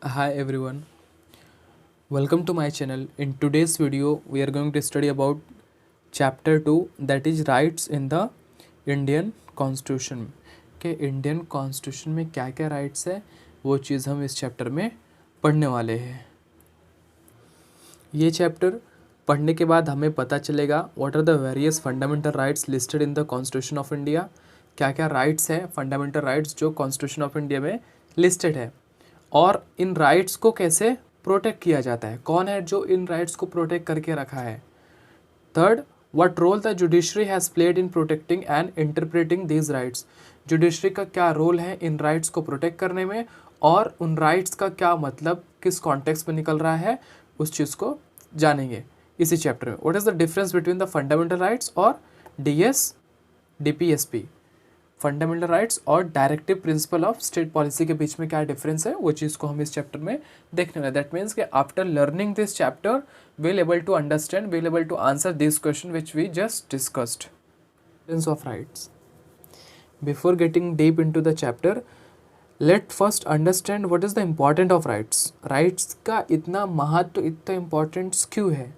Hi everyone, welcome to my channel. In today's video, we are going to study about chapter 2, that is rights in the Indian Constitution. कि Indian constitution में क्या क्या rights है वो चीज़ हम इस chapter में पढ़ने वाले हैं। ये चैप्टर पढ़ने के बाद हमें पता चलेगा what are the various fundamental rights listed in the constitution of India. क्या क्या राइट्स हैं, फंडामेंटल राइट्स जो कॉन्स्टिट्यूशन ऑफ इंडिया में लिस्टेड है, और इन राइट्स को कैसे प्रोटेक्ट किया जाता है, कौन है जो इन राइट्स को प्रोटेक्ट करके रखा है। Third, what role the judiciary has played in protecting and interpreting these rights. Judiciary का क्या रोल है इन राइट्स को प्रोटेक्ट करने में, और उन राइट्स का क्या मतलब किस कॉन्टेक्स्ट में निकल रहा है, उस चीज़ को जानेंगे इसी चैप्टर में। What is the difference between the fundamental rights और डीएस डीपीएसपी, फंडामेंटल राइट्स और directive principle of state policy के बीच में क्या डिफरेंस है, वो चीज़ को हम इस चैप्टर में देखने वाले। दैट मीन्स कि after learning this chapter will able to understand, will able to answer this question which we just discussed. Difference of rights. Before getting deep into the chapter, let first understand what is the important of rights. Rights का इतना महत्व, इतना importance क्यों है,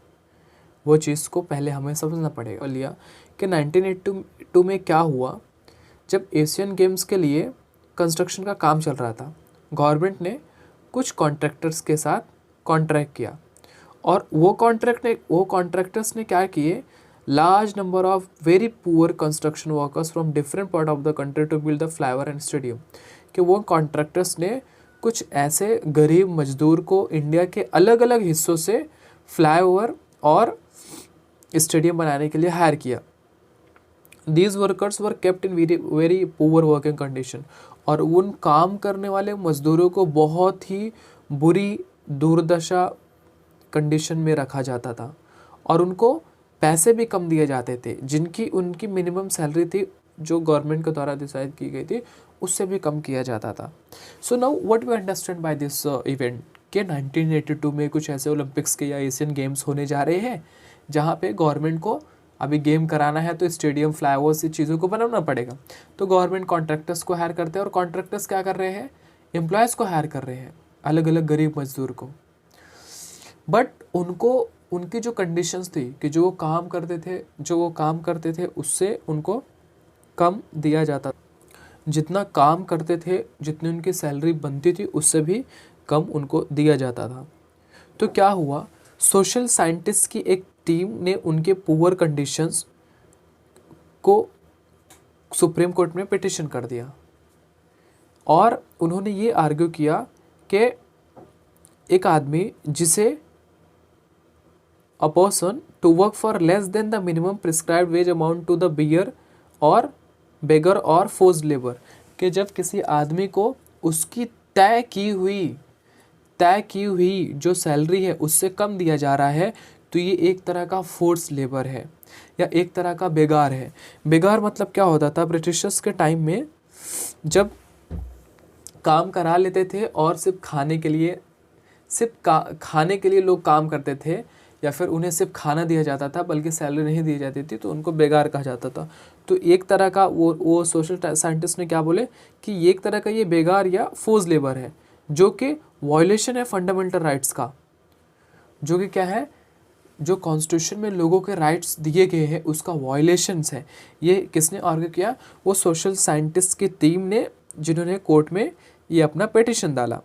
वो चीज़ को पहले हमें समझना पड़ेगा। लिया कि 1982 में क्या हुआ, जब एशियन गेम्स के लिए कंस्ट्रक्शन का काम चल रहा था, गवर्नमेंट ने कुछ कॉन्ट्रैक्टर्स के साथ कॉन्ट्रैक्ट किया, और वो कॉन्ट्रैक्टर्स ने क्या किए, large number of very poor construction workers from different part of the country to build the flyover and stadium. कि वो कॉन्ट्रैक्टर्स ने कुछ ऐसे गरीब मजदूर को इंडिया के अलग अलग हिस्सों से फ्लाईओवर और स्टेडियम बनाने के लिए हायर किया। These workers were kept in very poor working condition, और उन काम करने वाले मजदूरों को बहुत ही बुरी दुर्दशा कंडीशन में रखा जाता था, और उनको पैसे भी कम दिए जाते थे, जिनकी उनकी मिनिमम सैलरी थी जो गवर्नमेंट के द्वारा डिसाइड की गई थी, उससे भी कम किया जाता था। So now what we understand by this event कि 1982 में कुछ ऐसे ओलंपिक्स के या एशियन गेम्स होने जा रहे हैं जहाँ पे गवर्नमेंट को अभी गेम कराना है, तो स्टेडियम, फ्लाईओवर्स, ये चीज़ों को बनाना पड़ेगा। तो गवर्नमेंट कॉन्ट्रैक्टर्स को हायर करते हैं, और कॉन्ट्रैक्टर्स क्या कर रहे हैं, एम्प्लॉयज़ को हायर कर रहे हैं, अलग अलग गरीब मजदूर को। बट उनको उनकी जो कंडीशंस थी कि जो वो काम करते थे उससे उनको कम दिया जाता, जितना काम करते थे, जितनी उनकी सैलरी बनती थी, उससे भी कम उनको दिया जाता था। तो क्या हुआ, सोशल साइंटिस्ट की एक टीम ने उनके पुअर कंडीशंस को सुप्रीम कोर्ट में पिटिशन कर दिया, और उन्होंने ये आर्ग्यू किया कि एक आदमी जिसे a person to work for less than the minimum prescribed wage amount to the begar और फोर्स्ड लेबर, कि जब किसी आदमी को उसकी तय की हुई जो सैलरी है उससे कम दिया जा रहा है, तो ये एक तरह का फोर्स लेबर है या एक तरह का बेगार है। बेगार मतलब क्या होता था, ब्रिटिशर्स के टाइम में जब काम करा लेते थे और सिर्फ खाने के लिए लोग काम करते थे, या फिर उन्हें सिर्फ खाना दिया जाता था बल्कि सैलरी नहीं दी जाती थी, तो उनको बेगार कहा जाता था। तो एक तरह का वो सोशल साइंटिस्ट ने क्या बोले कि ये एक तरह का ये बेगार या फोर्स लेबर है, जो कि वायलेशन है फंडामेंटल राइट्स का, जो कि क्या है, जो कॉन्स्टिट्यूशन में लोगों के राइट्स दिए गए हैं उसका वायलेशंस है। ये किसने आर्ग्यू किया, वो सोशल साइंटिस्ट की टीम ने, जिन्होंने कोर्ट में ये अपना पिटिशन डाला,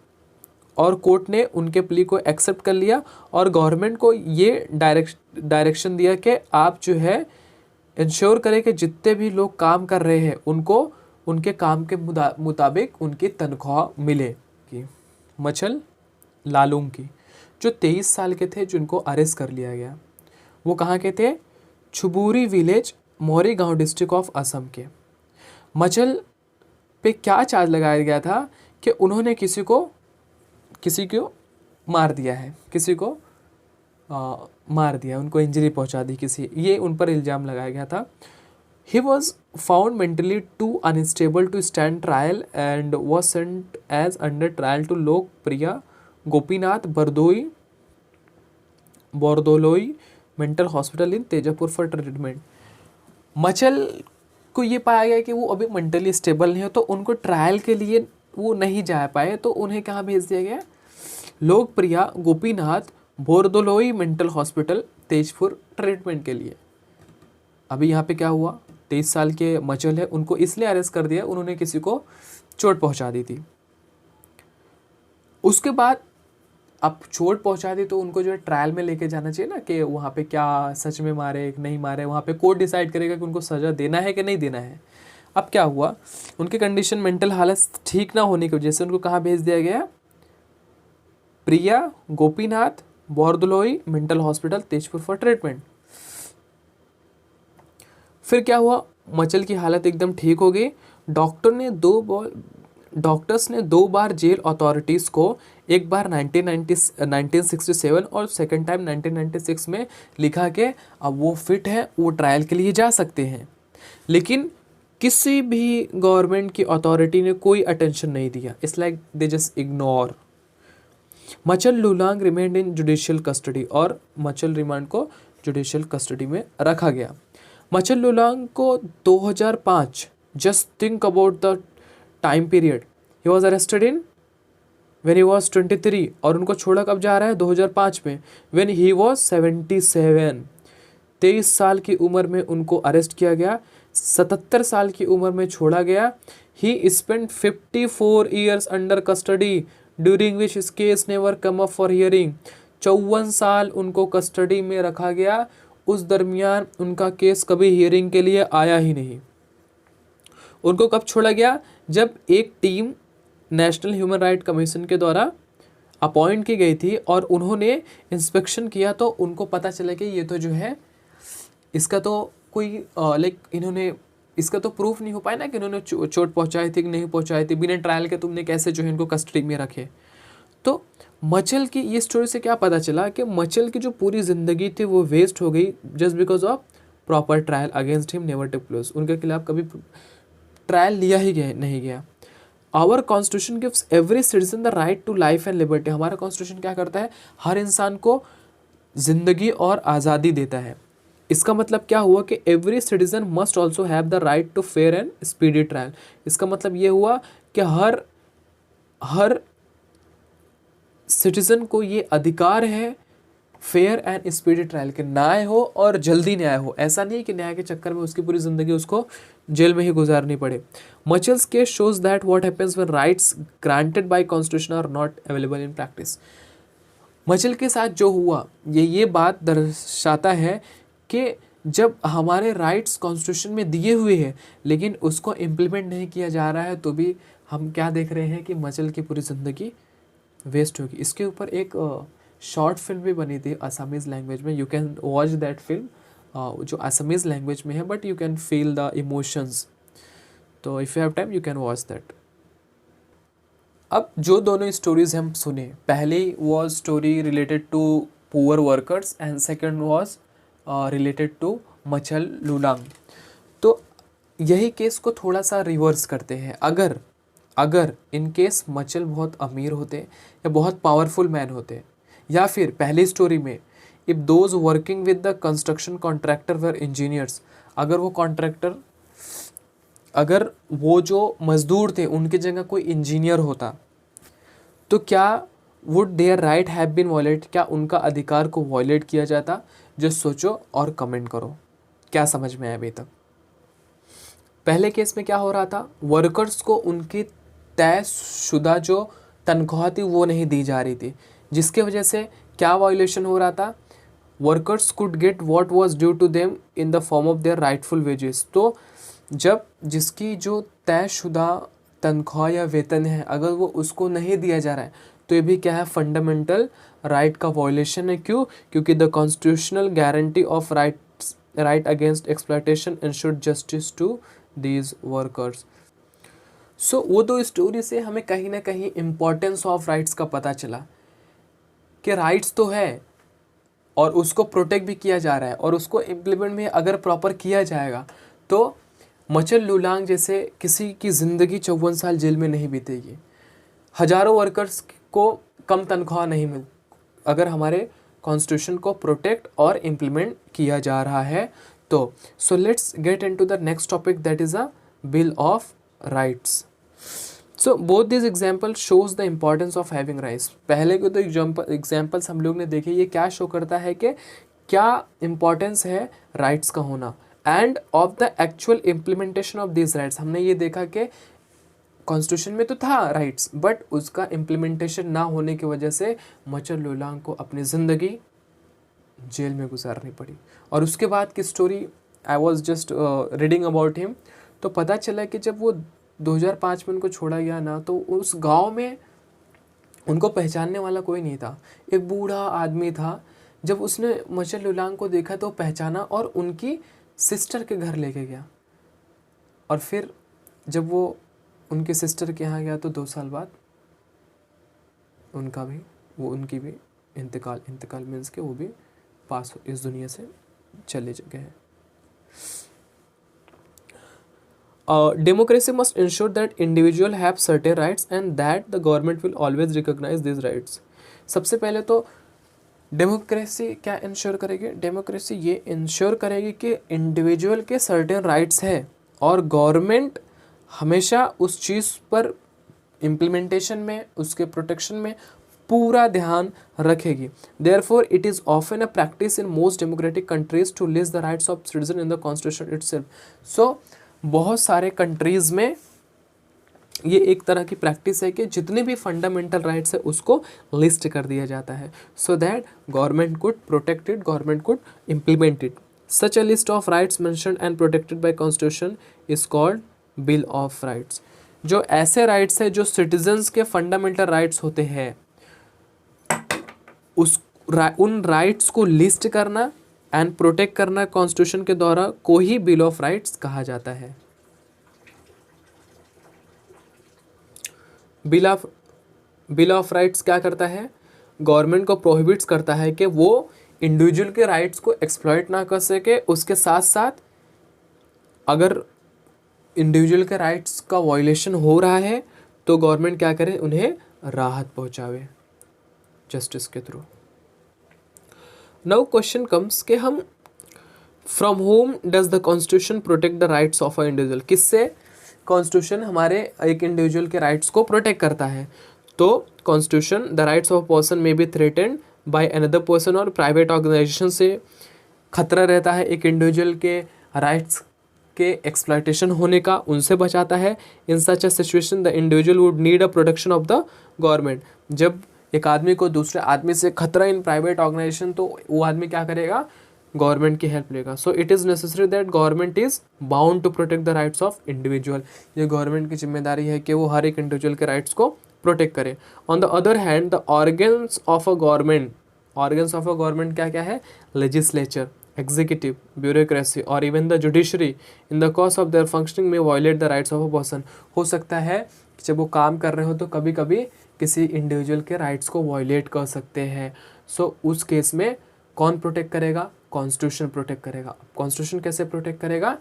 और कोर्ट ने उनके प्ली को एक्सेप्ट कर लिया, और गवर्नमेंट को ये डायरेक्शन दिया कि आप जो है इंश्योर करें कि जितने भी लोग काम कर रहे हैं उनको उनके काम के मुताबिक उनकी तनख्वाह मिले। मचल लालूम की जो 23 साल के थे, जिनको अरेस्ट कर लिया गया, वो कहाँ के थे, छुबूरी विलेज, मौरी गांव डिस्ट्रिक्ट ऑफ असम के। मचल पे क्या चार्ज लगाया गया था कि उन्होंने किसी को मार दिया है, उनको इंजरी पहुंचा दी ये उन पर इल्ज़ाम लगाया गया था। He was found mentally too unstable to stand trial and was sent as under trial to Lokpriya Gopinath Bordoloi mental hospital in Tejapur for treatment. मचल को ये पाया गया कि वो अभी मेंटली स्टेबल नहीं हो, तो उनको ट्रायल के लिए वो नहीं जा पाए, तो उन्हें कहाँ भेज दिया गया, Lokopriya Gopinath Bordoloi mental hospital Tezpur treatment के लिए। अभी यहाँ पे क्या हुआ, 23 साल के मचल है, उनको इसलिए अरेस्ट कर दिया, उन्होंने किसी को चोट पहुँचा दी थी। उसके बाद अब चोट पहुंचा दी तो उनको जो है ट्रायल में लेके जाना चाहिए ना, कि वहाँ पे क्या सच में मारे कि नहीं मारे, वहाँ पे कोर्ट डिसाइड करेगा कि उनको सज़ा देना है कि नहीं देना है। अब क्या हुआ, उनकी कंडीशन मेंटल हालत ठीक ना होने की वजह से उनको कहाँ भेज दिया गया, Priya Gopinath Bordoloi mental hospital Tezpur for treatment. फिर क्या हुआ, मचल की हालत एकदम ठीक हो गई। डॉक्टर्स ने 2 बार जेल अथॉरिटीज़ को, एक बार 1967 और सेकेंड टाइम 1996 में लिखा कि अब वो फिट है, वो ट्रायल के लिए जा सकते हैं। लेकिन किसी भी गवर्नमेंट की अथॉरिटी ने कोई अटेंशन नहीं दिया। It's like they just ignore. मचल लुलांग रिमेंड इन जुडिशियल कस्टडी, और मचल रिमांड को जुडिशियल कस्टडी में रखा गया। मचल लुलांग को 2005, just think about the time period, he was arrested in when he was 23, और उनको छोड़ा कब जा रहा है, 2005 में, व्हेन ही वॉज 77। 23 साल की उम्र में उनको अरेस्ट किया गया, 77 साल की उम्र में छोड़ा गया। ही spent 54 years under custody during which his case never come up for hearing. 54 साल उनको कस्टडी में रखा गया, उस दरमियान उनका केस कभी हियरिंग के लिए आया ही नहीं। उनको कब छोड़ा गया, जब एक team national human right commission के द्वारा अपॉइंट की गई थी और उन्होंने इंस्पेक्शन किया तो उनको पता चला कि ये तो जो है इसका तो कोई इन्होंने इसका तो प्रूफ नहीं हो पाया ना कि इन्होंने चोट पहुंचाई थी कि नहीं पहुंचाई थी, बिना ट्रायल के तुमने कैसे जो है इनको कस्टडी में रखे। तो मचल की ये स्टोरी से क्या पता चला कि मचल की जो पूरी ज़िंदगी थी वो वेस्ट हो गई just because of proper trial against him never took place. उनके खिलाफ कभी ट्रायल लिया ही नहीं गया। Our constitution gives every citizen the right to life and liberty. हमारा कॉन्स्टिट्यूशन क्या करता है, हर इंसान को ज़िंदगी और आज़ादी देता है। इसका मतलब क्या हुआ कि every citizen must also have the right to fair and speedy trial. इसका मतलब ये हुआ कि हर सिटीजन को ये अधिकार है फेयर एंड स्पीडी ट्रायल के, न्याय हो और जल्दी न्याय हो। ऐसा नहीं कि न्याय के चक्कर में उसकी पूरी ज़िंदगी उसको जेल में ही गुजारनी पड़े। Machal's case shows that what happens when rights granted by constitution are not available in practice. Machal के साथ जो हुआ ये बात दर्शाता है कि जब हमारे राइट्स कॉन्स्टिट्यूशन में दिए हुए हैं लेकिन उसको इम्प्लीमेंट नहीं किया जा रहा है तो भी हम क्या देख रहे हैं कि मचल की पूरी ज़िंदगी वेस्ट होगी। इसके ऊपर एक शॉर्ट फिल्म भी बनी थी असमीज़ लैंग्वेज में, you can watch that film, जो असमीज़ लैंग्वेज में है but you can feel the emotions. तो if you have time you can watch that. अब जो दोनों स्टोरीज हम सुने, पहली was story related to poor workers and second was related to Machal Lalung. तो यही केस को थोड़ा सा रिवर्स करते हैं। अगर इन केस मचल बहुत अमीर होते या बहुत पावरफुल मैन होते, या फिर पहली स्टोरी में if those working with the construction contractor were engineers, अगर वो जो मजदूर थे उनकी जगह कोई इंजीनियर होता तो क्या would their right have been violate, क्या उनका अधिकार को वायलेट किया जाता? जो सोचो और कमेंट करो क्या समझ में आया अभी तक। पहले केस में क्या हो रहा था, वर्कर्स को उनकी तयशुदा जो तनख्वाह थी वो नहीं दी जा रही थी, जिसके वजह से क्या वायलेशन हो रहा था, workers could get what was due to them in the form of their rightful wages. तो जब जिसकी जो तयशुदा तनख्वाह या वेतन है अगर वो उसको नहीं दिया जा रहा है तो ये भी क्या है, फंडामेंटल राइट का वायलेशन है। क्यों? क्योंकि the constitutional guarantee of right against exploitation ensure justice to these workers. So वो दो स्टोरी से हमें कहीं ना कहीं इम्पोर्टेंस ऑफ राइट्स का पता चला कि राइट्स तो है और उसको प्रोटेक्ट भी किया जा रहा है और उसको इम्प्लीमेंट भी अगर प्रॉपर किया जाएगा तो मचल लुलांग जैसे किसी की ज़िंदगी 54 साल जेल में नहीं बीतेगी। हज़ारों वर्कर्स को कम तनख्वाह नहीं मिल, अगर हमारे कॉन्स्टिट्यूशन को प्रोटेक्ट और इम्प्लीमेंट किया जा रहा है तो। सो let's get into the next topic that is a bill of rights. So both this example shows the importance of having rights. पहले के तो एग्जाम्पल्स हम लोग ने देखे, ये क्या शो करता है कि क्या इम्पोर्टेंस है राइट्स का होना, end of the actual implementation of this rights. हमने ये देखा कि कॉन्स्टिट्यूशन में तो था राइट्स, बट उसका इम्प्लीमेंटेशन ना होने की वजह से मचन लुलांग को अपनी ज़िंदगी जेल में गुजारनी पड़ी। और उसके बाद की story I was just reading about him, तो पता चला कि जब वो 2005 में उनको छोड़ा गया ना, तो उस गांव में उनको पहचानने वाला कोई नहीं था। एक बूढ़ा आदमी था, जब उसने मचन लुलांग को देखा तो पहचाना और उनकी सिस्टर के घर लेके गया। और फिर जब वो उनके सिस्टर के यहाँ गया तो 2 साल बाद उनकी भी इंतकाल मीन्स के वो भी पास इस दुनिया से चले गए हैं। Democracy must ensure that individual have certain rights and that the government will always recognize these rights. सबसे पहले तो डेमोक्रेसी क्या इंश्योर करेगी? डेमोक्रेसी ये इंश्योर करेगी कि इंडिविजुअल के सर्टेन राइट्स है और गवर्नमेंट हमेशा उस चीज़ पर इम्प्लीमेंटेशन में, उसके प्रोटेक्शन में पूरा ध्यान रखेगी। Therefore, it is often a practice in most democratic countries to list the rights of citizen in the constitution itself. So, बहुत सारे कंट्रीज़ में ये एक तरह की प्रैक्टिस है कि जितने भी फंडामेंटल राइट्स है उसको लिस्ट कर दिया जाता है, so that government could protect it, government could implement it. Such a list of rights mentioned and protected bye constitution is called bill of rights. जो ऐसे राइट्स है जो सिटीजन्स के फंडामेंटल राइट्स होते हैं, उन राइट्स को लिस्ट करना एंड प्रोटेक्ट करना कॉन्स्टिट्यूशन के द्वारा को ही बिल ऑफ राइट्स कहा जाता है। बिल ऑफ राइट्स क्या करता है? गवर्नमेंट को प्रोहिबिट्स करता है कि वो इंडिविजुअल के राइट्स को एक्सप्लॉइट ना कर सके, उसके साथ साथ अगर इंडिविजुअल के राइट्स का वायलेशन हो रहा है तो गवर्नमेंट क्या करे? उन्हें राहत पहुंचावे जस्टिस के थ्रू। नाउ क्वेश्चन कम्स कि हम from home does the constitution protect the rights of a individual? किससे कॉन्स्टिट्यूशन हमारे एक इंडिविजुअल के राइट्स को प्रोटेक्ट करता है? तो constitution the rights of person may be threatened by another person और प्राइवेट ऑर्गेनाइजेशन से खतरा रहता है एक इंडिविजुअल के राइट्स के एक्सप्लॉयटेशन होने का, उनसे बचाता है। In such a situation the individual would need a protection of the government. जब एक आदमी को दूसरे आदमी से खतरा इन प्राइवेट ऑर्गेनाइजेशन, तो वो आदमी क्या करेगा? गवर्नमेंट की हेल्प लेगा। So it is necessary that government is bound to protect the rights of individual. ये गवर्नमेंट की जिम्मेदारी है कि वो हर एक इंडिविजुअल के राइट्स को प्रोटेक्ट करे। On the other hand the organs of a government क्या क्या है? लेजिस्लेचर, एग्जीक्यूटिव, ब्यूरोक्रेसी और even the judiciary in the course of their functioning में violate the rights of a person. हो सकता है कि जब वो काम कर रहे हो तो कभी कभी किसी इंडिविजुअल के राइट्स को वायलेट कर सकते हैं। सो उस केस में कौन प्रोटेक्ट करेगा? कॉन्स्टिट्यूशन प्रोटेक्ट करेगा। कॉन्स्टिट्यूशन कैसे प्रोटेक्ट करेगा?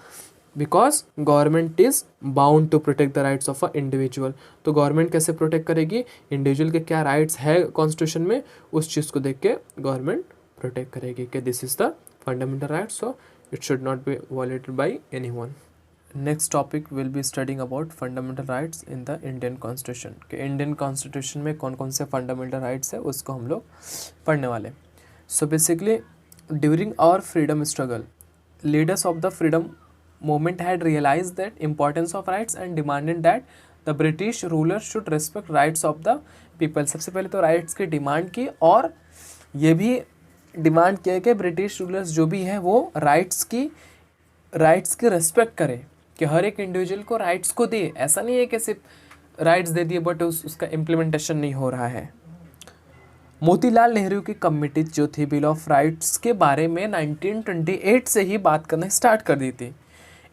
Because government is bound to protect the rights of a individual. तो गवर्नमेंट कैसे प्रोटेक्ट करेगी? इंडिविजुअल के क्या राइट्स है कॉन्स्टिट्यूशन में, उस चीज़ को देख के गवर्नमेंट प्रोटेक्ट करेगी कि this is the fundamental rights, so it should not be violated by anyone. Next topic will be studying about fundamental rights in the Indian constitution. कि इंडियन कॉन्स्टिट्यूशन में कौन कौन से फंडामेंटल राइट्स है उसको हम लोग पढ़ने वाले। So basically during our freedom struggle, leaders of the freedom movement had realise that importance of rights and demanded that the British ruler should respect rights of the people. सबसे पहले तो rights की डिमांड की और ये भी demand किया कि ब्रिटिश रूलर्स जो भी हैं वो राइट्स की रिस्पेक्ट करें, कि हर एक इंडिविजुअल को राइट्स को दे। ऐसा नहीं है कि सिर्फ राइट्स दे दिए बट उसका इम्प्लीमेंटेशन नहीं हो रहा है। मोतीलाल नेहरू की कमिटी जो थी बिल ऑफ राइट्स के बारे में 1928 से ही बात करना स्टार्ट कर दी थी।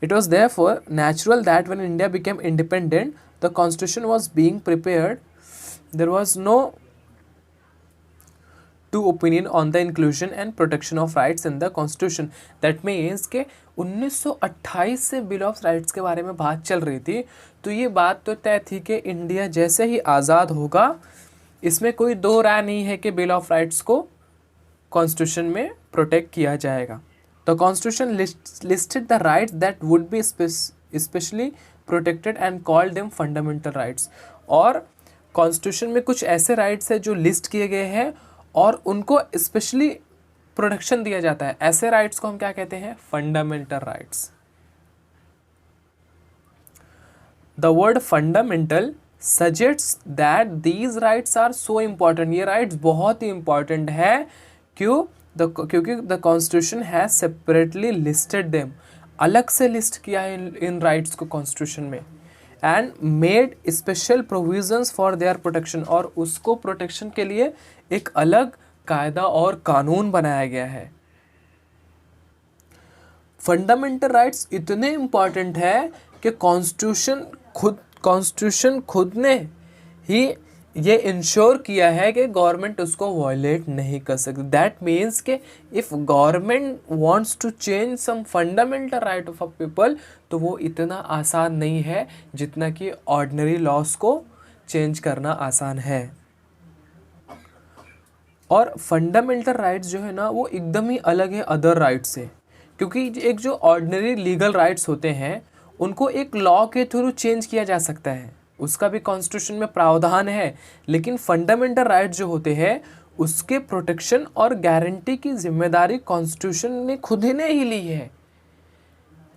It was therefore natural that when India became independent the constitution was being prepared, there was no two opinion on the inclusion and protection of rights in the constitution. That means के 1928 से bill of rights के बारे में बात चल रही थी, तो ये बात तो तय थी कि इंडिया जैसे ही आज़ाद होगा, इसमें कोई दो राय नहीं है कि बिल ऑफ राइट्स को कॉन्स्टिट्यूशन में प्रोटेक्ट किया जाएगा। The constitution listed the rights that would be specially protected and called them fundamental rights. और कॉन्स्टिट्यूशन में कुछ ऐसे राइट्स है जो लिस्ट किए गए हैं और उनको स्पेशली प्रोटेक्शन दिया जाता है। ऐसे राइट्स को हम क्या कहते हैं? Fundamental rights. The word fundamental suggests that these rights are so important. ये राइट्स बहुत ही इंपॉर्टेंट है। क्योंकि the constitution has separately listed them, अलग से लिस्ट किया है इन राइट्स को कॉन्स्टिट्यूशन में, and made special provisions for their protection, और उसको प्रोटेक्शन के लिए एक अलग कायदा और कानून बनाया गया है। फंडामेंटल राइट्स इतने इम्पॉर्टेंट है कि कॉन्स्टिट्यूशन खुद ने ही ये इंश्योर किया है कि गवर्नमेंट उसको वायलेट नहीं कर सकती। दैट मीन्स कि if government wants to change some fundamental right of a people, तो वो इतना आसान नहीं है जितना कि ऑर्डिनरी लॉस को चेंज करना आसान है। और फंडामेंटल राइट्स जो है ना, वो एकदम ही अलग है अदर राइट्स से, क्योंकि एक जो ऑर्डिनरी लीगल राइट्स होते हैं उनको एक लॉ के थ्रू चेंज किया जा सकता है, उसका भी कॉन्स्टिट्यूशन में प्रावधान है। लेकिन फंडामेंटल राइट्स जो होते हैं उसके प्रोटेक्शन और गारंटी की जिम्मेदारी कॉन्स्टिट्यूशन ने खुद ही ने ही ली है।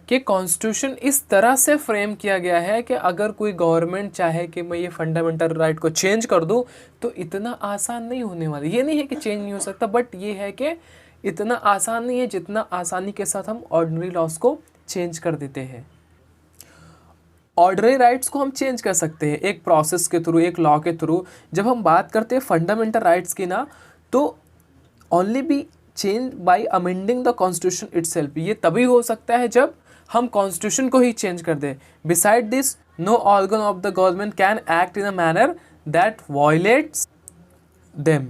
कि कॉन्स्टिट्यूशन इस तरह से फ्रेम किया गया है कि अगर कोई गवर्नमेंट चाहे कि मैं ये फंडामेंटल राइट को चेंज कर दूं तो इतना आसान नहीं होने वाला। ये नहीं है कि चेंज नहीं हो सकता, बट ये है कि इतना आसान नहीं है जितना आसानी के साथ हम ऑर्डिनरी लॉस को चेंज कर देते हैं। ऑर्डिनरी राइट्स को हम चेंज कर सकते हैं एक प्रोसेस के थ्रू, एक लॉ के थ्रू। जब हम बात करते हैं फंडामेंटल राइट्स की ना, तो only B change bye amending the constitution itself. ये तभी हो सकता है जब हम कॉन्स्टिट्यूशन को ही चेंज कर दें। Beside this no organ of the government can act in a manner that violates them.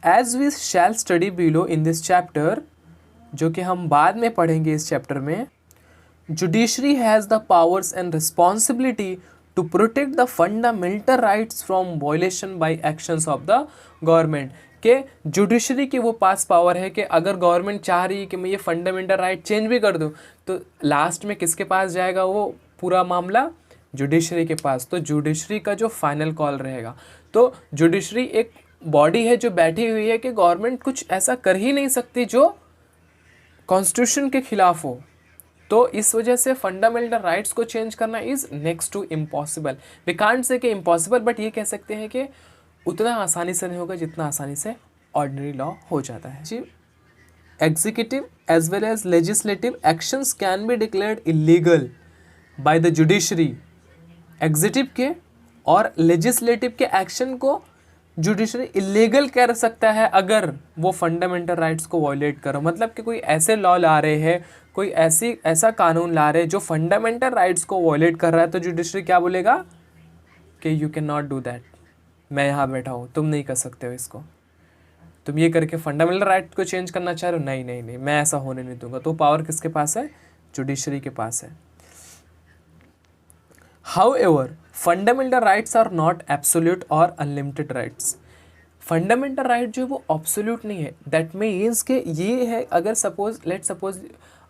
As we shall study below in this chapter, जो कि हम बाद में पढ़ेंगे इस चैप्टर में, judiciary has the powers and responsibility to protect the fundamental rights from violation by actions of the government. कि judiciary की वो पास पावर है कि अगर गवर्नमेंट चाह रही है कि मैं ये फंडामेंटल राइट चेंज भी कर दूं, तो लास्ट में किसके पास जाएगा वो पूरा मामला? जुडिशरी के पास। तो जुडिशरी का जो फाइनल कॉल रहेगा। तो जुडिशरी एक बॉडी है जो बैठी हुई है कि गवर्नमेंट कुछ ऐसा कर ही नहीं सकती जो कॉन्स्टिट्यूशन के खिलाफ हो। तो इस वजह से फंडामेंटल राइट्स को चेंज करना is next to impossible. We can't say कि इम्पॉसिबल, बट ये कह सकते हैं कि उतना आसानी से नहीं होगा जितना आसानी से ऑर्डिनरी लॉ हो जाता है। जी, executive as well as legislative actions can be declared illegal by the judiciary. Executive के और लेजिस्लेटिव के एक्शन को जुडिशरी इलीगल कर सकता है अगर वो फंडामेंटल राइट्स को वायलेट करो। मतलब कि कोई ऐसे लॉ ला रहे हैं, कोई ऐसा कानून ला रहे हैं जो फंडामेंटल राइट्स को वायलेट कर रहा है, तो जुडिशरी क्या बोलेगा कि you can not do that. मैं यहाँ बैठा हूँ, तुम नहीं कर सकते हो इसको, तुम ये करके फंडामेंटल राइट को चेंज करना चाह रहे हो, नहीं नहीं नहीं, मैं ऐसा होने नहीं दूंगा। तो पावर किसके पास है? जुडिशरी के पास है। However fundamental rights are not absolute और अनलिमिटेड राइट्स। फंडामेंटल राइट जो है वो एब्सोल्यूट नहीं है। दैट मीन्स कि ये है, अगर suppose let suppose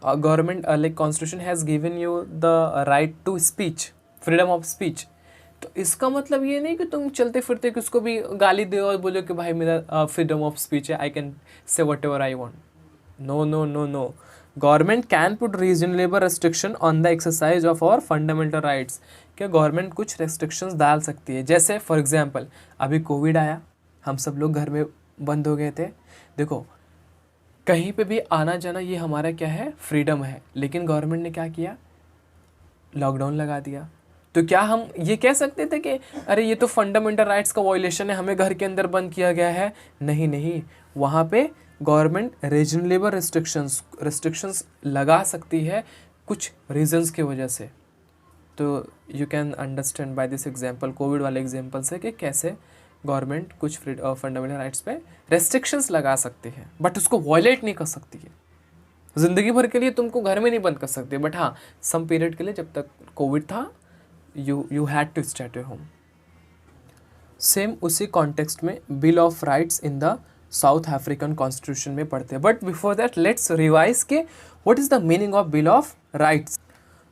government like constitution has given you the right to speech, freedom of speech, तो इसका मतलब ये नहीं कि तुम चलते फिरते किसको भी गाली दो और बोलो कि भाई मेरा फ्रीडम ऑफ स्पीच है, I can say whatever I want. No no no no, government can put reasonable restriction on the exercise of our fundamental rights. क्या गवर्नमेंट कुछ रेस्ट्रिक्शंस डाल सकती है? जैसे फॉर एग्जांपल अभी कोविड आया, हम सब लोग घर में बंद हो गए थे। देखो, कहीं पे भी आना जाना ये हमारा क्या है? फ्रीडम है। लेकिन गवर्नमेंट ने क्या किया? लॉकडाउन लगा दिया। तो क्या हम ये कह सकते थे कि अरे ये तो फंडामेंटल राइट्स का वायलेशन है, हमें घर के अंदर बंद किया गया है? नहीं नहीं, वहाँ पे गवर्नमेंट रीजनेबल रेस्ट्रिक्शंस लगा सकती है कुछ रीजंस की वजह से। तो you can understand by this example, Covid वाले एग्जांपल से, कि कैसे गवर्नमेंट कुछ फंडामेंटल राइट्स पे रेस्ट्रिक्शंस लगा सकती है, बट उसको वायलेट नहीं कर सकती है। ज़िंदगी भर के लिए तुमको घर में नहीं बंद कर सकते, बट हाँ सम पीरियड के लिए, जब तक कोविड था, you had to stay at your home. Same उसी कॉन्टेक्स्ट में bill of rights in the South African constitution में पढ़ते हैं। But before that let's revise के what is the meaning of bill of rights.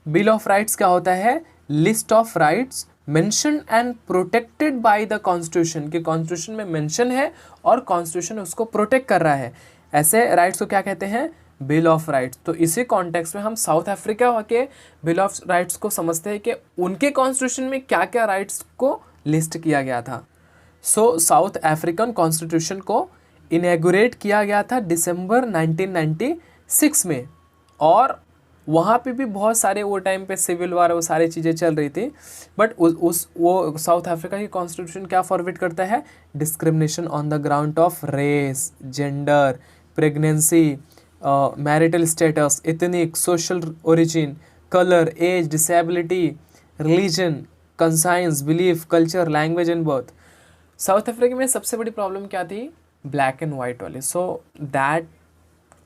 Bill of rights क्या होता है? List of rights mention and protected by the constitution, कि constitution में mention है और कॉन्स्टिट्यूशन उसको प्रोटेक्ट कर रहा है, ऐसे राइट्स को क्या कहते हैं, बिल ऑफ राइट्स। तो इसी कॉन्टेक्स्ट में हम साउथ अफ्रीका के बिल ऑफ राइट्स को समझते हैं कि उनके कॉन्स्टिट्यूशन में क्या क्या राइट्स को लिस्ट किया गया था। सो साउथ अफ्रीकन कॉन्स्टिट्यूशन को इनैगुरेट किया गया था दिसंबर 1996 में, और वहाँ पे भी बहुत सारे वो टाइम पे सिविल वार वो सारी चीज़ें चल रही थी, बट वो साउथ अफ्रीका की कॉन्स्टिट्यूशन क्या फॉरवर्ड करता है, discrimination on the ground of race, gender, pregnancy, marital status, ethnic, social origin, colour, age, disability, religion, conscience, belief, culture, language and birth. South Africa में सबसे बड़ी प्रॉब्लम क्या थी, ब्लैक एंड वाइट वाली। So that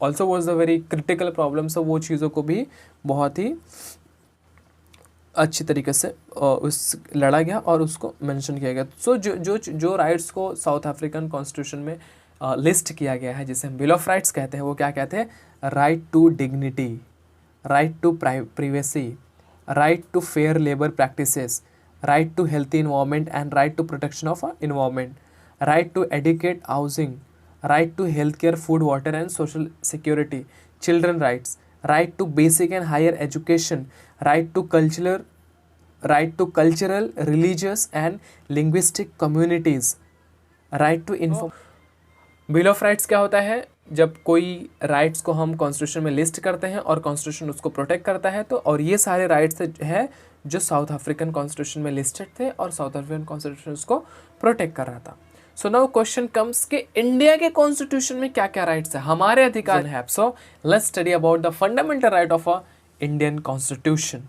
also was a very critical problem. So वो चीज़ों को भी बहुत ही अच्छी तरीके से उस लड़ा गया और उसको मेंशन किया गया। सो जो राइट्स को साउथ अफ्रीकन कॉन्स्टिट्यूशन में लिस्ट किया गया है, जिसे हम बिल ऑफ राइट्स कहते हैं, वो क्या कहते हैं, right to dignity, right to privacy, right to fair labour practices, right to healthy environment and right to protection of environment, right to adequate housing, right to healthcare, food, water and social security, children rights, right to basic and higher education, right to cultural, religious and linguistic communities, right to inform। Bill of rights क्या होता है, जब कोई rights को हम constitution में list करते हैं और कॉन्स्टिट्यूशन उसको प्रोटेक्ट करता है, तो और ये सारे राइट्स है जो साउथ अफ्रीकन कॉन्स्टिट्यूशन में लिस्टेड थे और साउथ अफ्रीकन कॉन्स्टिट्यूशन उसको प्रोटेक्ट कर रहा था। सो नाउ क्वेश्चन कम्स कि इंडिया के कॉन्स्टिट्यूशन में क्या क्या राइट्स है, हमारे अधिकार है। So let's study about the fundamental right of a Indian constitution.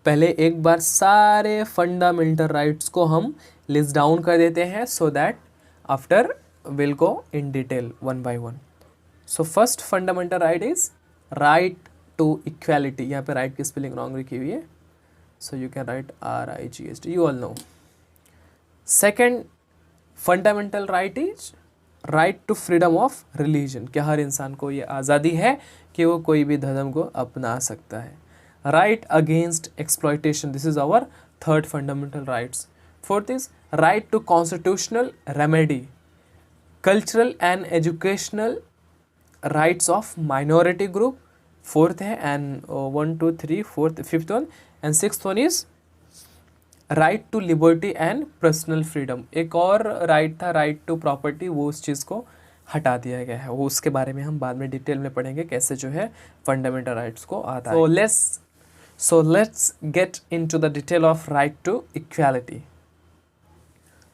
पहले एक बार सारे फंडामेंटल राइट्स को हम लिस्ट डाउन कर देते हैं, so that after will go in detail one by one. So first fundamental right is right to equality. यहाँ पे राइट की स्पेलिंग रॉन्ग लिखी हुई है, so you can write RIGHT, you all know. Second fundamental right is right to freedom of religion, कि हर इंसान को ये आज़ादी है कि वो कोई भी धर्म को अपना सकता है। Right against exploitation, this is our third fundamental rights. Fourth is right to constitutional remedy, cultural and educational rights of minority group, fourth है, and 1 2 3 fourth fifth one, and sixth one is right to liberty and personal freedom. एक और right था right to property, वो उस चीज़ को हटा दिया गया है, वो उसके बारे में हम बाद में डिटेल में पढ़ेंगे कैसे जो है फंडामेंटल राइट्स को आता है। So let's get into the detail of right to equality.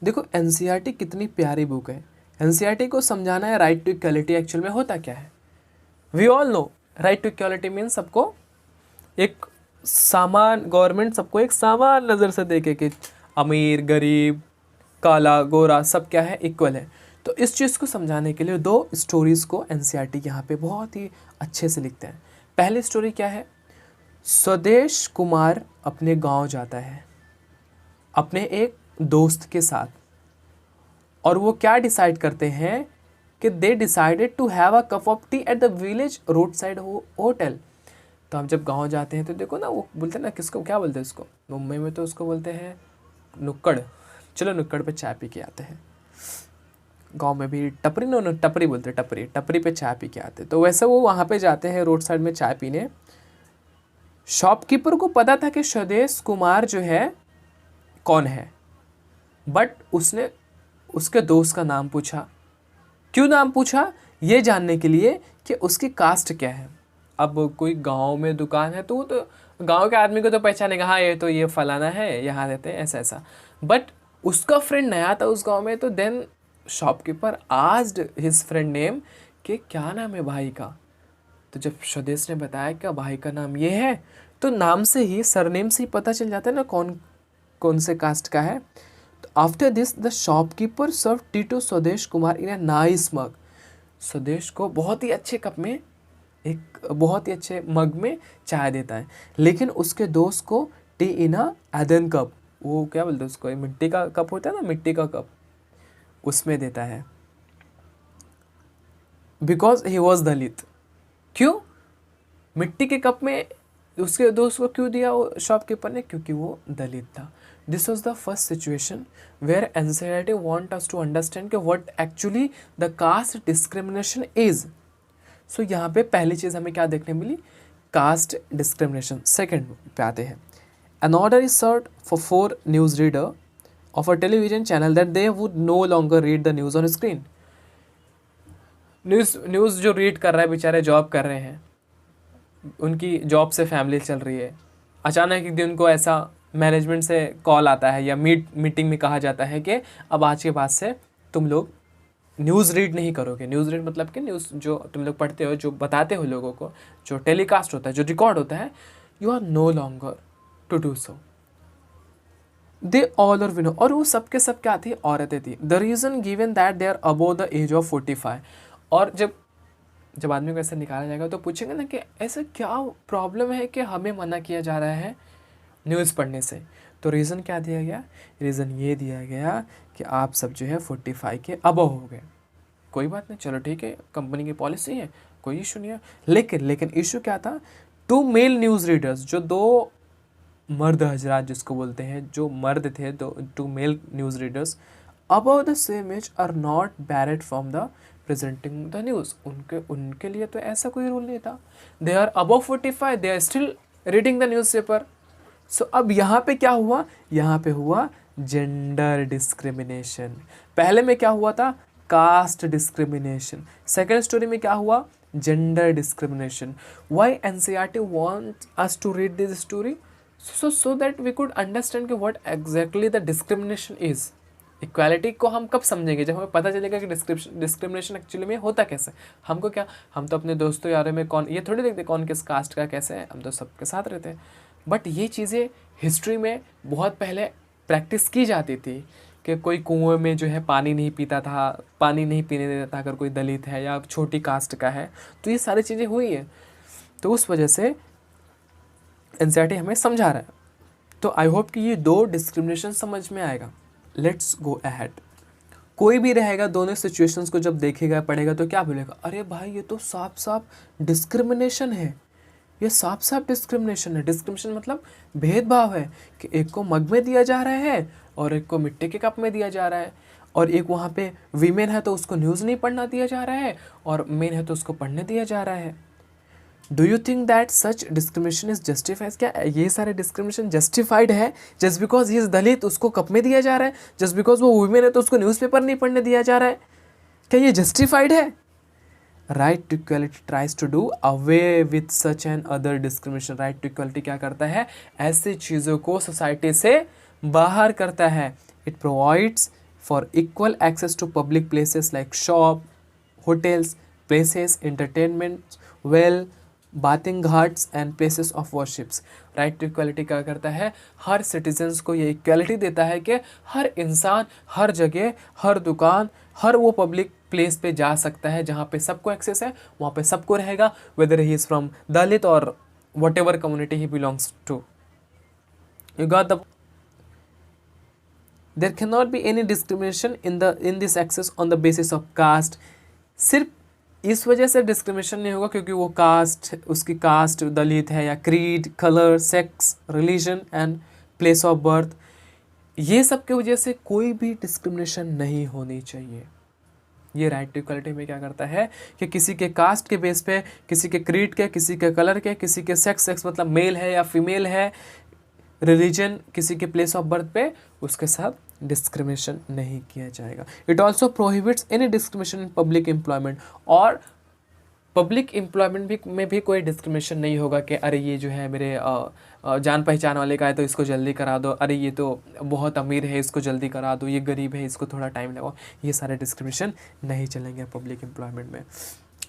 देखो NCERT कितनी प्यारी बुक है, NCERT को समझाना है राइट टू इक्वालिटी एक्चुअल में होता क्या है। We all know right to equality means सबको एक सामान, गवर्नमेंट सबको एक सामान नज़र से देखे कि अमीर, गरीब, काला, गोरा सब क्या है, इक्वल है। तो इस चीज़ को समझाने के लिए दो स्टोरीज़ को NCERT यहाँ पे बहुत ही अच्छे से लिखते हैं। पहली स्टोरी क्या है, स्वदेश कुमार अपने गांव जाता है अपने एक दोस्त के साथ, और वो क्या डिसाइड करते हैं कि they decided to have a cup of tea at the village roadside hotel. तो हम जब गांव जाते हैं तो देखो ना, वो बोलते हैं ना, किसको क्या बोलते हैं उसको, मुंबई में तो उसको बोलते हैं नुक्कड़, चलो नुक्कड़ पे चाय पी के आते हैं। गांव में भी टपरी, नो टपरी बोलते हैं, टपरी पे चाय पी के आते हैं। तो वैसे वो वहाँ पे जाते हैं रोड साइड में चाय पीने। शॉपकीपर को पता था कि स्वदेश कुमार जो है कौन है, बट उसने उसके दोस्त का नाम पूछा। क्यों नाम पूछा, ये जानने के लिए कि उसकी कास्ट क्या है। अब कोई गांव में दुकान है तो वो तो गांव के आदमी को तो पहचानेगा, हाँ ये तो ये फलाना है, यहाँ रहते हैं, ऐसा ऐसा। बट उसका फ्रेंड नया था उस गांव में, तो then shopkeeper asked his friend name कि क्या नाम है भाई का। तो जब स्वदेश ने बताया कि भाई का नाम ये है, तो नाम से ही, सरनेम से ही पता चल जाता है ना कौन कौन से कास्ट का है। तो after this the shopkeeper serve tea to Swadesh Kumar in a nice मग। स्वदेश को बहुत ही अच्छे कप में, एक बहुत ही अच्छे मग में चाय देता है, लेकिन उसके दोस्त को टी इन अ एदन कप, वो क्या बोलते हैं उसको, मिट्टी का कप होता है ना, मिट्टी का कप, उसमें देता है। बिकॉज ही वॉज दलित। क्यों मिट्टी के कप में उसके दोस्त को क्यों दिया वो शॉपकीपर ने, क्योंकि वो दलित था। This was the first situation where NCERT want us to understand कि what actually the caste discrimination is. So यहाँ पे पहली चीज़ हमें क्या देखने मिली, कास्ट डिस्क्रिमिनेशन। सेकेंड पे आते हैं, an order is served for 4 news reader of a television channel that they would no longer read the news on screen. News जो रीड कर रहा है, बेचारे जॉब कर रहे हैं, उनकी जॉब से फैमिली चल रही है, अचानक एक दिन उनको ऐसा मैनेजमेंट से कॉल आता है या मीटिंग में कहा जाता है कि अब आज के बाद से तुम लोग न्यूज़ रीड नहीं करोगे। न्यूज़ रीड मतलब कि न्यूज़ जो तुम लोग पढ़ते हो, जो बताते हो लोगों को, जो टेलीकास्ट होता है, जो रिकॉर्ड होता है, you are no longer to do so. They all are विनो, और वो सबके सब क्या थी, औरतें थी। The reason given that they are above the age of 45। और जब आदमी को ऐसा निकाला जाएगा तो पूछेंगे ना कि ऐसा क्या प्रॉब्लम है कि हमें मना किया जा रहा है न्यूज़ पढ़ने से। तो रीज़न क्या दिया गया, रीज़न ये दिया गया कि आप सब जो है 45 के अबव हो गए। कोई बात नहीं, चलो ठीक है, कंपनी की पॉलिसी है, कोई इशू नहीं है। लेकिन इशू क्या था, 2 मेल न्यूज़ रीडर्स, जो 2 मर्द हजरात जिसको बोलते हैं, जो मर्द थे, 2 male news readers above the same age are not barred from the presenting the news. उनके लिए तो ऐसा कोई रूल नहीं था। They are above 45, they are still reading the newspaper. So अब यहाँ पे क्या हुआ, यहाँ पे हुआ जेंडर डिस्क्रिमिनेशन। पहले में क्या हुआ था, कास्ट डिस्क्रिमिनेशन। सेकेंड स्टोरी में क्या हुआ, gender discrimination. Why NCERT want us to read this story, so that we could understand कि what exactly the discrimination is। Equality को हम कब समझेंगे, जब हमें पता चलेगा कि डिस्क्रिमिनेशन एक्चुअली में होता कैसे। हमको क्या, हम तो अपने दोस्तों यारों में कौन ये थोड़ी देखते कौन किस कास्ट का कैसे है, हम तो सबके साथ रहते हैं। बट ये चीज़ें हिस्ट्री में बहुत पहले प्रैक्टिस की जाती थी कि कोई कुएं में जो है पानी नहीं पीता था, पानी नहीं पीने देता था अगर कोई दलित है या छोटी कास्ट का है। तो ये सारी चीज़ें हुई हैं, तो उस वजह से एनसीईआरटी हमें समझा रहा है। तो आई होप कि ये 2 डिस्क्रिमिनेशन समझ में आएगा। Let's go ahead. कोई भी रहेगा दोनों सिचुएशंस को जब देखेगा पढ़ेगा तो क्या बोलेगा, अरे भाई ये तो साफ साफ डिस्क्रिमिनेशन है, ये साफ साफ डिस्क्रिमिनेशन है। डिस्क्रिमिनेशन मतलब भेदभाव है कि एक को मग में दिया जा रहा है और एक को मिट्टी के कप में दिया जा रहा है, और एक वहाँ पे वीमेन है तो उसको न्यूज़ नहीं पढ़ना दिया जा रहा है, और मेन है तो उसको पढ़ने दिया जा रहा है। Do you think that such discrimination is justified? क्या ये सारे डिस्क्रिमिनेशन जस्टिफाइड है? जस्ट बिकॉज ही इज दलित उसको कप में दिया जा रहा है, जस्ट बिकॉज वो वुमेन है तो उसको न्यूज़पेपर नहीं पढ़ने दिया जा रहा है, क्या ये जस्टिफाइड है? Right to equality tries to do away with such and other discrimination. Right to equality क्या करता है, ऐसी चीज़ों को सोसाइटी से बाहर करता है। It provides for equal access to public places like shop, hotels, places, entertainment, well, bathing ghats and places of worships. Right to equality क्या करता है, हर सिटीजन्स को ये इक्वलिटी देता है कि हर इंसान हर जगह, हर दुकान, हर वो पब्लिक प्लेस पे जा सकता है जहाँ पे सबको एक्सेस है, वहाँ पे सबको रहेगा, whether he is from Dalit और whatever community he belongs to. You got the there can not be any discrimination in this access on the basis of caste. सिर्फ इस वजह से डिस्क्रिमिनेशन नहीं होगा क्योंकि वो कास्ट, उसकी कास्ट दलित है, या creed, colour, sex, religion and place of birth, ये सब की वजह से कोई भी डिस्क्रिमिनेशन नहीं होनी चाहिए। ये राइट टू इक्वलिटी में क्या करता है कि किसी के कास्ट के बेस पे, किसी के क्रीड के, किसी के कलर के, किसी के सेक्स मतलब मेल है या फीमेल है, रिलीजन, किसी के प्लेस ऑफ बर्थ पे, उसके साथ डिस्क्रिमिनेशन नहीं किया जाएगा। It also prohibits any discrimination in public employment. और पब्लिक एम्प्लॉयमेंट में भी कोई डिस्क्रिमिनेशन नहीं होगा कि अरे ये जो है मेरे जान पहचान वाले का है तो इसको जल्दी करा दो, अरे ये तो बहुत अमीर है इसको जल्दी करा दो, ये गरीब है इसको थोड़ा टाइम लगाओ। ये सारे डिस्क्रिमिनेशन नहीं चलेंगे पब्लिक एम्प्लॉयमेंट में।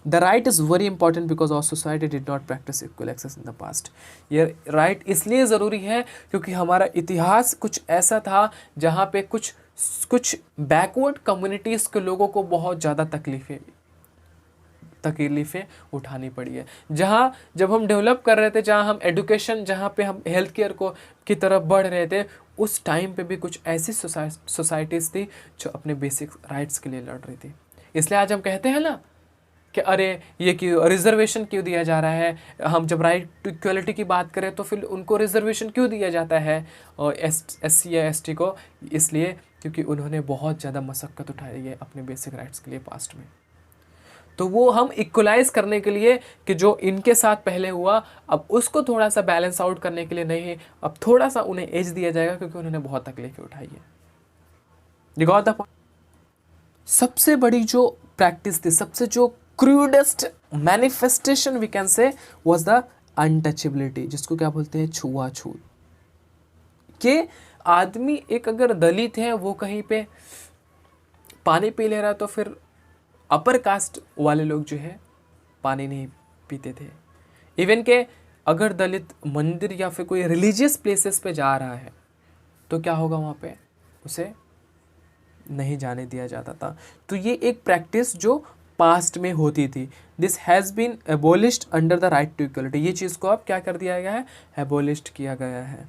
The right is very important because our society did not practice equal access in the past. ये राइट इसलिए ज़रूरी है क्योंकि हमारा इतिहास कुछ ऐसा था जहाँ पे कुछ बैकवर्ड कम्युनिटीज़ के लोगों को बहुत ज़्यादा तकलीफ़ें उठानी पड़ी है। जहाँ जब हम डेवलप कर रहे थे, जहाँ हम एजुकेशन, जहाँ पे हम हेल्थ केयर की तरफ बढ़ रहे थे, उस टाइम पे भी कुछ ऐसी सोसाइटीज़ थी जो अपने बेसिक राइट्स के लिए लड़ रही थी। इसलिए आज हम कहते हैं ना कि अरे ये क्यों रिजर्वेशन क्यों दिया जा रहा है, हम जब राइट टू इक्वलिटी की बात करें तो फिर उनको रिजर्वेशन क्यों दिया जाता है और एससी या एसटी को, इसलिए क्योंकि उन्होंने बहुत ज़्यादा मशक्क़त उठाई है अपने बेसिक राइट्स के लिए पास्ट में। तो वो हम इक्वलाइज करने के लिए कि जो इनके साथ पहले हुआ अब उसको थोड़ा सा बैलेंस आउट करने के लिए नहीं, अब थोड़ा सा उन्हें एज दिया जाएगा क्योंकि उन्होंने बहुत तकलीफें उठाई है। You got the point. सबसे बड़ी जो प्रैक्टिस थी, सबसे जो crudest manifestation we can say was the untouchability, जिसको क्या बोलते हैं, छुआछूत। कि आदमी एक अगर दलित है वो कहीं पे पानी पी ले रहा तो फिर अपर कास्ट वाले लोग जो है पानी नहीं पीते थे। इवन के अगर दलित मंदिर या फिर कोई रिलीजियस प्लेसेस पे जा रहा है तो क्या होगा, वहाँ पे उसे नहीं जाने दिया जाता था। तो ये एक प्रैक्टिस जो पास्ट में होती थी। This has been abolished under the right to equality. ये चीज़ को अब क्या कर दिया गया है, एबोलिश्ड किया गया है।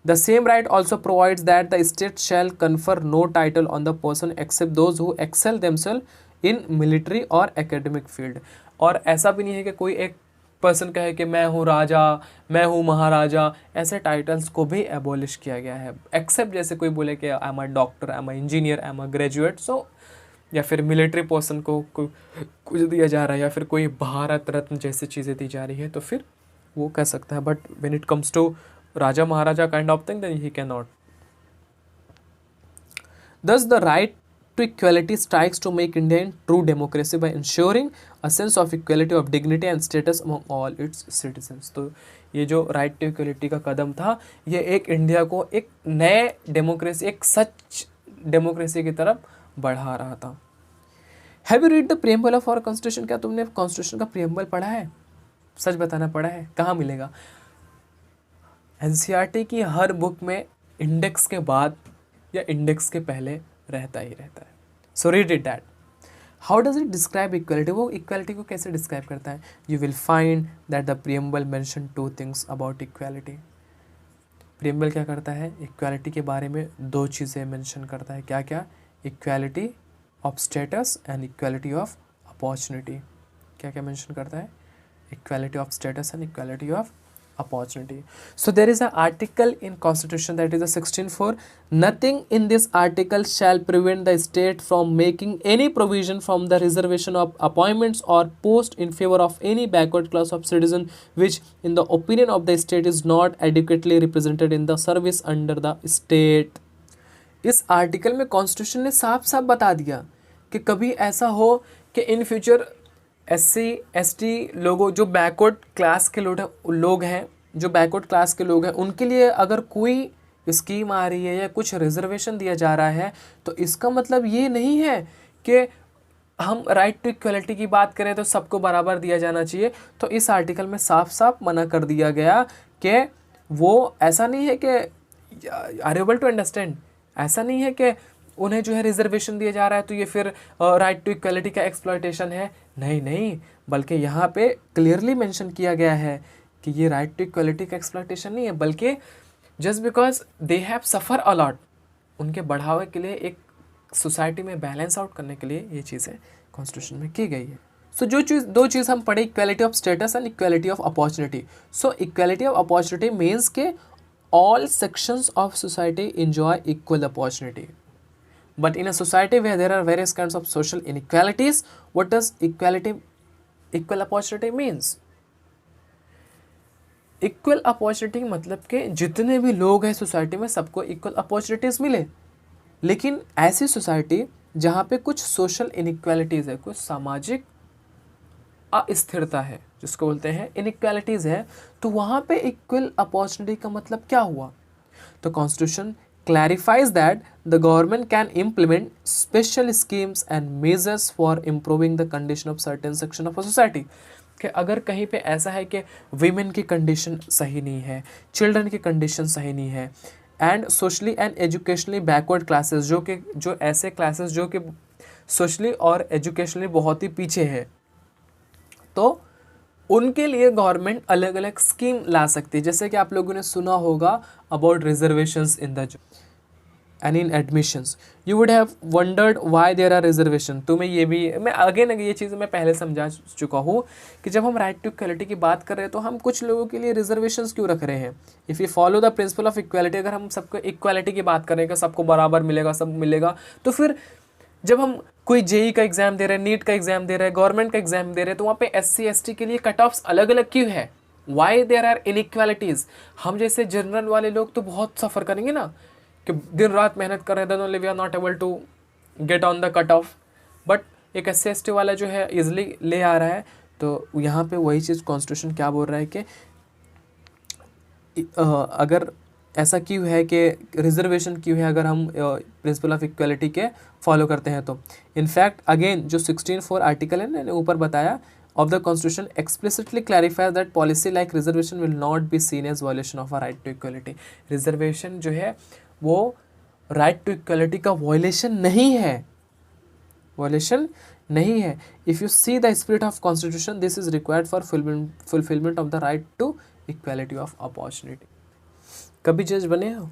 The same right also provides that the state shall confer no title on the person except those who excel themselves in military और academic field। और ऐसा भी नहीं है कि कोई एक पर्सन कहे कि मैं हूँ राजा, मैं हूँ महाराजा, ऐसे टाइटल्स को भी एबॉलिश किया गया है। एक्सेप्ट जैसे कोई बोले कि I am a doctor, I am a engineer, I am a graduate, so या फिर मिलिट्री पर्सन को कुछ दिया जा रहा है या फिर कोई भारत रत्न जैसी चीज़ें दी जा रही है तो फिर वो कह सकता है। But when it comes to Raja Maharaja kind of thing, then he cannot. Thus, the right to equality strikes to make India in true democracy by ensuring a sense of equality of dignity and status among all its citizens। तो ये जो right to equality का कदम था, ये एक India को एक नए डेमोक्रेसी, एक सच डेमोक्रेसी की तरफ बढ़ा रहा था। Have you read the preamble of our constitution? क्या तुमने कॉन्स्टिट्यूशन का preamble पढ़ा है? सच बताना, पढ़ा है? कहाँ मिलेगा? एनसीईआरटी की हर बुक में इंडेक्स के बाद या इंडेक्स के पहले रहता ही रहता है। So read it that. How does it describe equality? वो इक्वलिटी को कैसे डिस्क्राइब करता है? You will find that the preamble mention two things about equality. Preamble क्या करता है? इक्वलिटी के बारे में दो चीज़ें मेंशन करता है। क्या क्या? Equality of status and equality of opportunity. क्या क्या मेंशन करता है? Equality of status and equality of opportunity. So there is an article in constitution, that is a 16(4). Nothing in this article shall prevent the state from making any provision from the reservation of appointments or post in favor of any backward class of citizen which in the opinion of the state is not adequately represented in the service under the state। इस article में constitution ने साफ साफ बता दिया कि कभी ऐसा हो कि इन फ्यूचर SC ST लोगों, जो बैकवर्ड क्लास के लोग हैं, जो बैकवर्ड क्लास के लोग हैं, उनके लिए अगर कोई स्कीम आ रही है या कुछ रिजर्वेशन दिया जा रहा है तो इसका मतलब ये नहीं है कि हम राइट टू इक्वलिटी की बात करें तो सबको बराबर दिया जाना चाहिए। तो इस आर्टिकल में साफ साफ मना कर दिया गया कि वो ऐसा नहीं है कि आर एबल टू अंडरस्टैंड, ऐसा नहीं है कि उन्हें जो है रिजर्वेशन दिया जा रहा है तो ये फिर राइट टू इक्वलिटी का एक्सप्लॉयटेशन है। नहीं नहीं, बल्कि यहाँ पे क्लियरली मेंशन किया गया है कि ये राइट टू इक्वलिटी का एक्सप्लॉयटेशन नहीं है, बल्कि just because they have suffer a lot, उनके बढ़ावे के लिए, एक सोसाइटी में बैलेंस आउट करने के लिए ये चीज़ें कॉन्स्टिट्यूशन में की गई है। सो दो चीज़ हम पढ़े, equality of status and equality of opportunity. So equality of opportunity means के all sections of society enjoy equal opportunity। But in a society where there are various kinds of social inequalities, what does equal opportunity means? Equal opportunity मतलब कि जितने भी लोग हैं society में सबको equal opportunities मिले। लेकिन ऐसी सोसाइटी जहाँ पे कुछ सोशल इनइक्वालिटीज़ है, कुछ सामाजिक अस्थिरता है, जिसको बोलते हैं इनइक्वालिटीज़ है, तो वहाँ पे इक्वल अपॉर्चुनिटी का मतलब क्या हुआ? तो constitution clarifies that the government can implement special schemes and measures for improving the condition of certain section of a society। कि अगर कहीं पे ऐसा है कि women की कंडीशन सही नहीं है, चिल्ड्रन की कंडीशन सही नहीं है, and socially and educationally backward classes, जो ऐसे क्लासेस जो कि सोशली और एजुकेशनली बहुत ही पीछे है, तो उनके लिए गवर्नमेंट अलग अलग स्कीम ला सकती है। जैसे कि आप लोगों ने सुना होगा about reservations in the and in admissions. You would have wondered why there are reservation. तुम्हें ये भी, मैं अगेन ये चीज़ मैं पहले समझा चुका हूँ कि जब हम राइट टू इक्वालिटी की बात कर रहे हैं तो हम कुछ लोगों के लिए रिजर्वेशंस क्यों रख रहे हैं. If you follow the principle of equality, अगर हम सबको इक्वालिटी की बात करें कि सबको बराबर मिलेगा, सब मिलेगा, तो फिर जब हम कोई जेई का एग्जाम दे रहे हैं, नीट का एग्जाम दे रहे हैं, गवर्नमेंट का एग्जाम दे रहे हैं, तो वहाँ पे SC ST के लिए कट ऑफ्स अलग अलग क्यों है? Why there are inequalities? हम जैसे जनरल वाले लोग तो बहुत सफ़र करेंगे ना, कि दिन रात मेहनत कर रहे हैं, then only we are not able to get on the cut off. But एक SC ST वाला जो है इजिली ले आ रहा है. तो यहाँ पे वही चीज़ कॉन्स्टिट्यूशन क्या बोल रहा है कि अगर ऐसा क्यों है कि रिजर्वेशन क्यों है अगर हम प्रिंसिपल ऑफ इक्वालिटी के फॉलो करते हैं तो. इनफैक्ट अगेन जो 16(4) आर्टिकल है मैंने ऊपर बताया of the constitution explicitly clarifies that policy like reservation will not be seen as violation of a right to equality. Reservation जो है वो राइट टू इक्वलिटी का वायलेशन नहीं है, वायलेशन नहीं है. If you see the spirit of constitution, this is required for fulfilment of the right to equality of opportunity. कभी जज बने हो?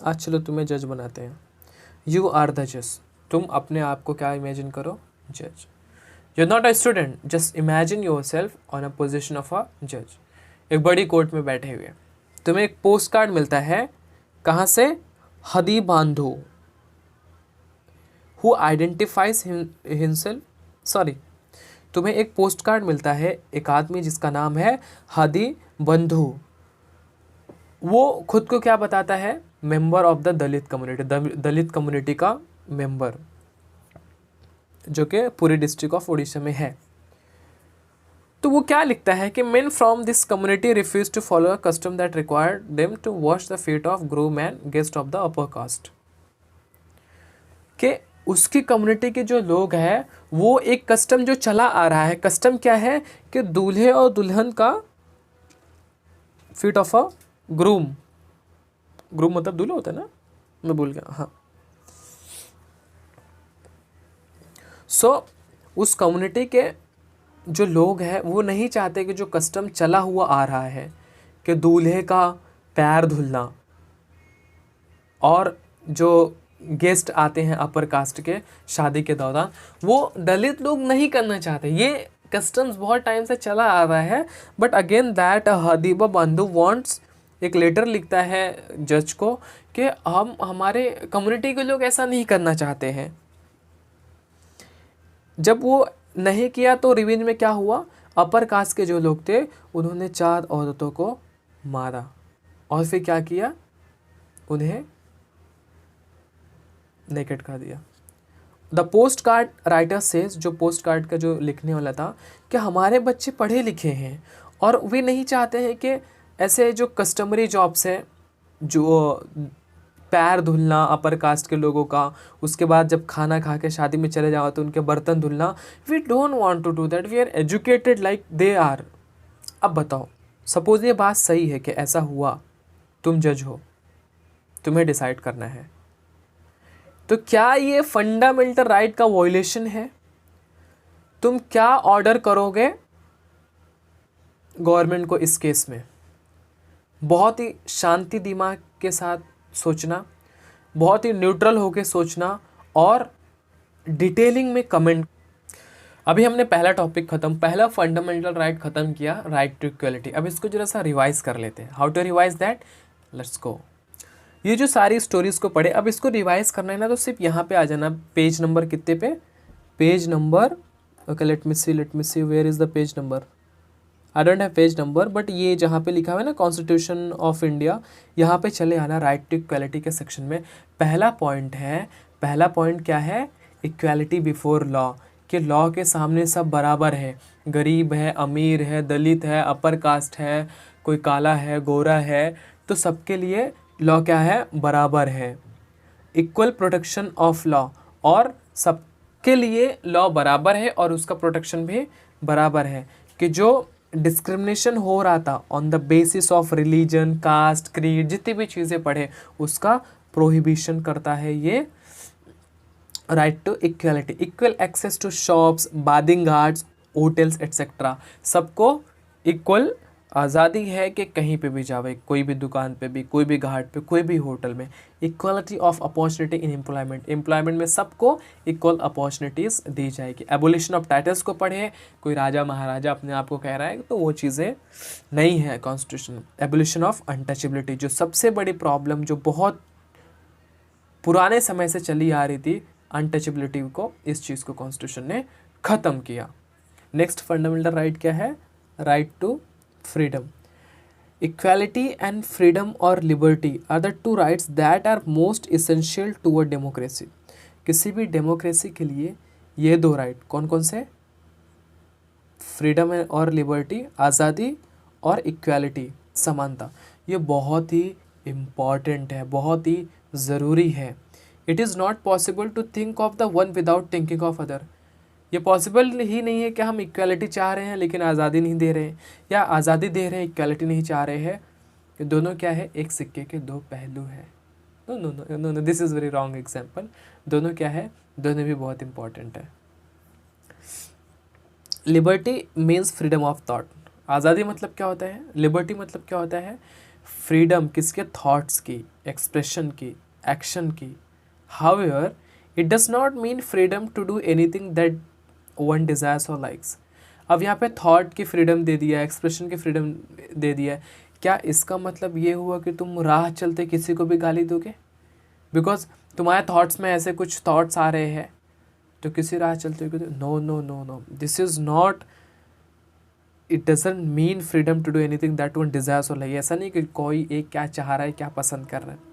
आज चलो तुम्हें जज बनाते हैं. यू आर द जज. तुम अपने आप को क्या इमेजिन करो? जज. You're not a student, just imagine yourself on a position of a judge. एक बड़ी कोर्ट में बैठे हुए तुम्हें एक पोस्ट कार्ड मिलता है. कहाँ से? हदी बांधो, who identifies himself. सॉरी, तुम्हें एक पोस्ट कार्ड मिलता है एक आदमी जिसका नाम है हदी बंधु. वो खुद को क्या बताता है? Member of the Dalit community, Dalit community का मेंबर, जो कि पूरे डिस्ट्रिक्ट ऑफ उड़ीसा में है. तो वो क्या लिखता है कि men from this community refuse to follow a custom that required them to wash the feet of groom and guest of the upper caste. कि उसकी कम्युनिटी के जो लोग हैं वो एक कस्टम जो चला आ रहा है, कस्टम क्या है कि दूल्हे और दुल्हन का feet of a groom, groom मतलब दूल्हा होता है ना, मैं भूल गया. हाँ. सो उस कम्युनिटी के जो लोग हैं वो नहीं चाहते कि जो कस्टम चला हुआ आ रहा है कि दूल्हे का पैर धुलना और जो गेस्ट आते हैं अपर कास्ट के शादी के दौरान, वो दलित लोग नहीं करना चाहते. ये कस्टम्स बहुत टाइम से चला आ रहा है. बट अगेन दैट हदीबा बंधु वांट्स, एक लेटर लिखता है जज को कि हम हमारे कम्युनिटी के लोग ऐसा नहीं करना चाहते हैं. जब वो नहीं किया तो रिवेंज में क्या हुआ? अपर कास्ट के जो लोग थे उन्होंने 4 औरतों को मारा और फिर क्या किया? उन्हें नेकेड कर दिया. The post card writer says, जो पोस्ट कार्ड का जो लिखने वाला था, कि हमारे बच्चे पढ़े लिखे हैं और वे नहीं चाहते हैं कि ऐसे जो कस्टमरी जॉब्स हैं, जो पैर धुलना अपर कास्ट के लोगों का, उसके बाद जब खाना खा के शादी में चले जाओ तो उनके बर्तन धुलना, we don't want to do that. We are educated like they are. अब बताओ, सपोज ये बात सही है कि ऐसा हुआ, तुम जज हो, तुम्हें डिसाइड करना है, तो क्या ये फंडामेंटल राइट का वायलेशन है? तुम क्या ऑर्डर करोगे गवर्नमेंट को इस केस में? बहुत ही शांति दिमाग के साथ सोचना, बहुत ही न्यूट्रल होके सोचना और डिटेलिंग में कमेंट. अभी हमने पहला टॉपिक खत्म, पहला फंडामेंटल राइट खत्म किया, राइट टू इक्वलिटी. अब इसको जरा सा रिवाइज कर लेते हैं. How to revise that? Let's go. ये जो सारी स्टोरीज को पढ़े, अब इसको रिवाइज करना है ना, तो सिर्फ यहाँ पे आ जाना. पेज नंबर कितने पे? Page number, okay, let me see where is the page number. I don't have page number, but ये जहाँ पे लिखा हुआ है ना कॉन्स्टिट्यूशन ऑफ इंडिया, यहाँ पे चले आना राइट टू इक्वालिटी के सेक्शन में. पहला पॉइंट है, पहला पॉइंट क्या है? इक्वालिटी बिफोर लॉ, कि लॉ के सामने सब बराबर है. गरीब है, अमीर है, दलित है, अपर कास्ट है, कोई काला है, गोरा है, तो सबके लिए लॉ क्या है? बराबर है. इक्वल प्रोटेक्शन ऑफ लॉ, और सबके लिए लॉ बराबर है और उसका प्रोटेक्शन भी बराबर है. कि जो डिस्क्रिमिनेशन हो रहा था on the basis of religion, caste, creed, जितनी भी चीज़ें पढ़े, उसका प्रोहिबिशन करता है ये right to equality. Equal access to shops, bathing ghats, hotels etcetera, सबको इक्वल आज़ादी है कि कहीं पे भी जावे, कोई भी दुकान पे भी, कोई भी घाट पे, कोई भी होटल में। Equality of opportunity in employment, employment में सबको इक्वल अपॉर्चुनिटीज़ दी जाएगी। एबोलिशन ऑफ टाइटल्स को पढ़े, कोई राजा महाराजा अपने आप को कह रहा है तो वो चीज़ें नहीं है कॉन्स्टिट्यूशन। एबोलिशन ऑफ अनटचेबिलिटी, जो सबसे बड़ी प्रॉब्लम जो बहुत पुराने समय से चली आ रही थी, अनटचेबिलिटी को, इस चीज़ को कॉन्स्टिट्यूशन ने ख़त्म किया। नेक्स्ट फंडामेंटल राइट क्या है? Right to freedom. Equality and freedom और liberty are the two rights that are most essential to a democracy. किसी भी डेमोक्रेसी के लिए ये दो राइट कौन कौन से? फ्रीडम और लिबर्टी, आज़ादी और इक्वालिटी, समानता, ये बहुत ही इम्पॉर्टेंट है, बहुत ही ज़रूरी है। It is not possible to think of the one without thinking of other. ये पॉसिबल ही नहीं है कि हम इक्वालिटी चाह रहे हैं लेकिन आज़ादी नहीं दे रहे हैं, या आज़ादी दे रहे हैं इक्वालिटी नहीं चाह रहे हैं। कि दोनों क्या है? एक सिक्के के दो पहलू हैं। No no no no no, this is very wrong example. दोनों क्या है? दोनों भी बहुत इंपॉर्टेंट है। Liberty means freedom of thought. आज़ादी मतलब क्या होता है? लिबर्टी मतलब क्या होता है? फ्रीडम किसके? थॉट्स की, एक्सप्रेशन की, एक्शन की। However it does not mean freedom to do anything that one desires और लाइक्स। अब यहाँ पे थॉट की फ्रीडम दे दिया, एक्सप्रेशन की फ्रीडम दे दिया, क्या इसका मतलब ये हुआ कि तुम राह चलते किसी को भी गाली दोगे? बिकॉज तुम्हारे थॉट्स में ऐसे कुछ थॉट्स आ रहे हैं तो किसी राह चलते हुए? No no no no, this is not, it doesn't mean freedom to do anything that one desires और लाइक। ऐसा नहीं कि कोई एक क्या चाह रहा है, क्या पसंद कर रहा है।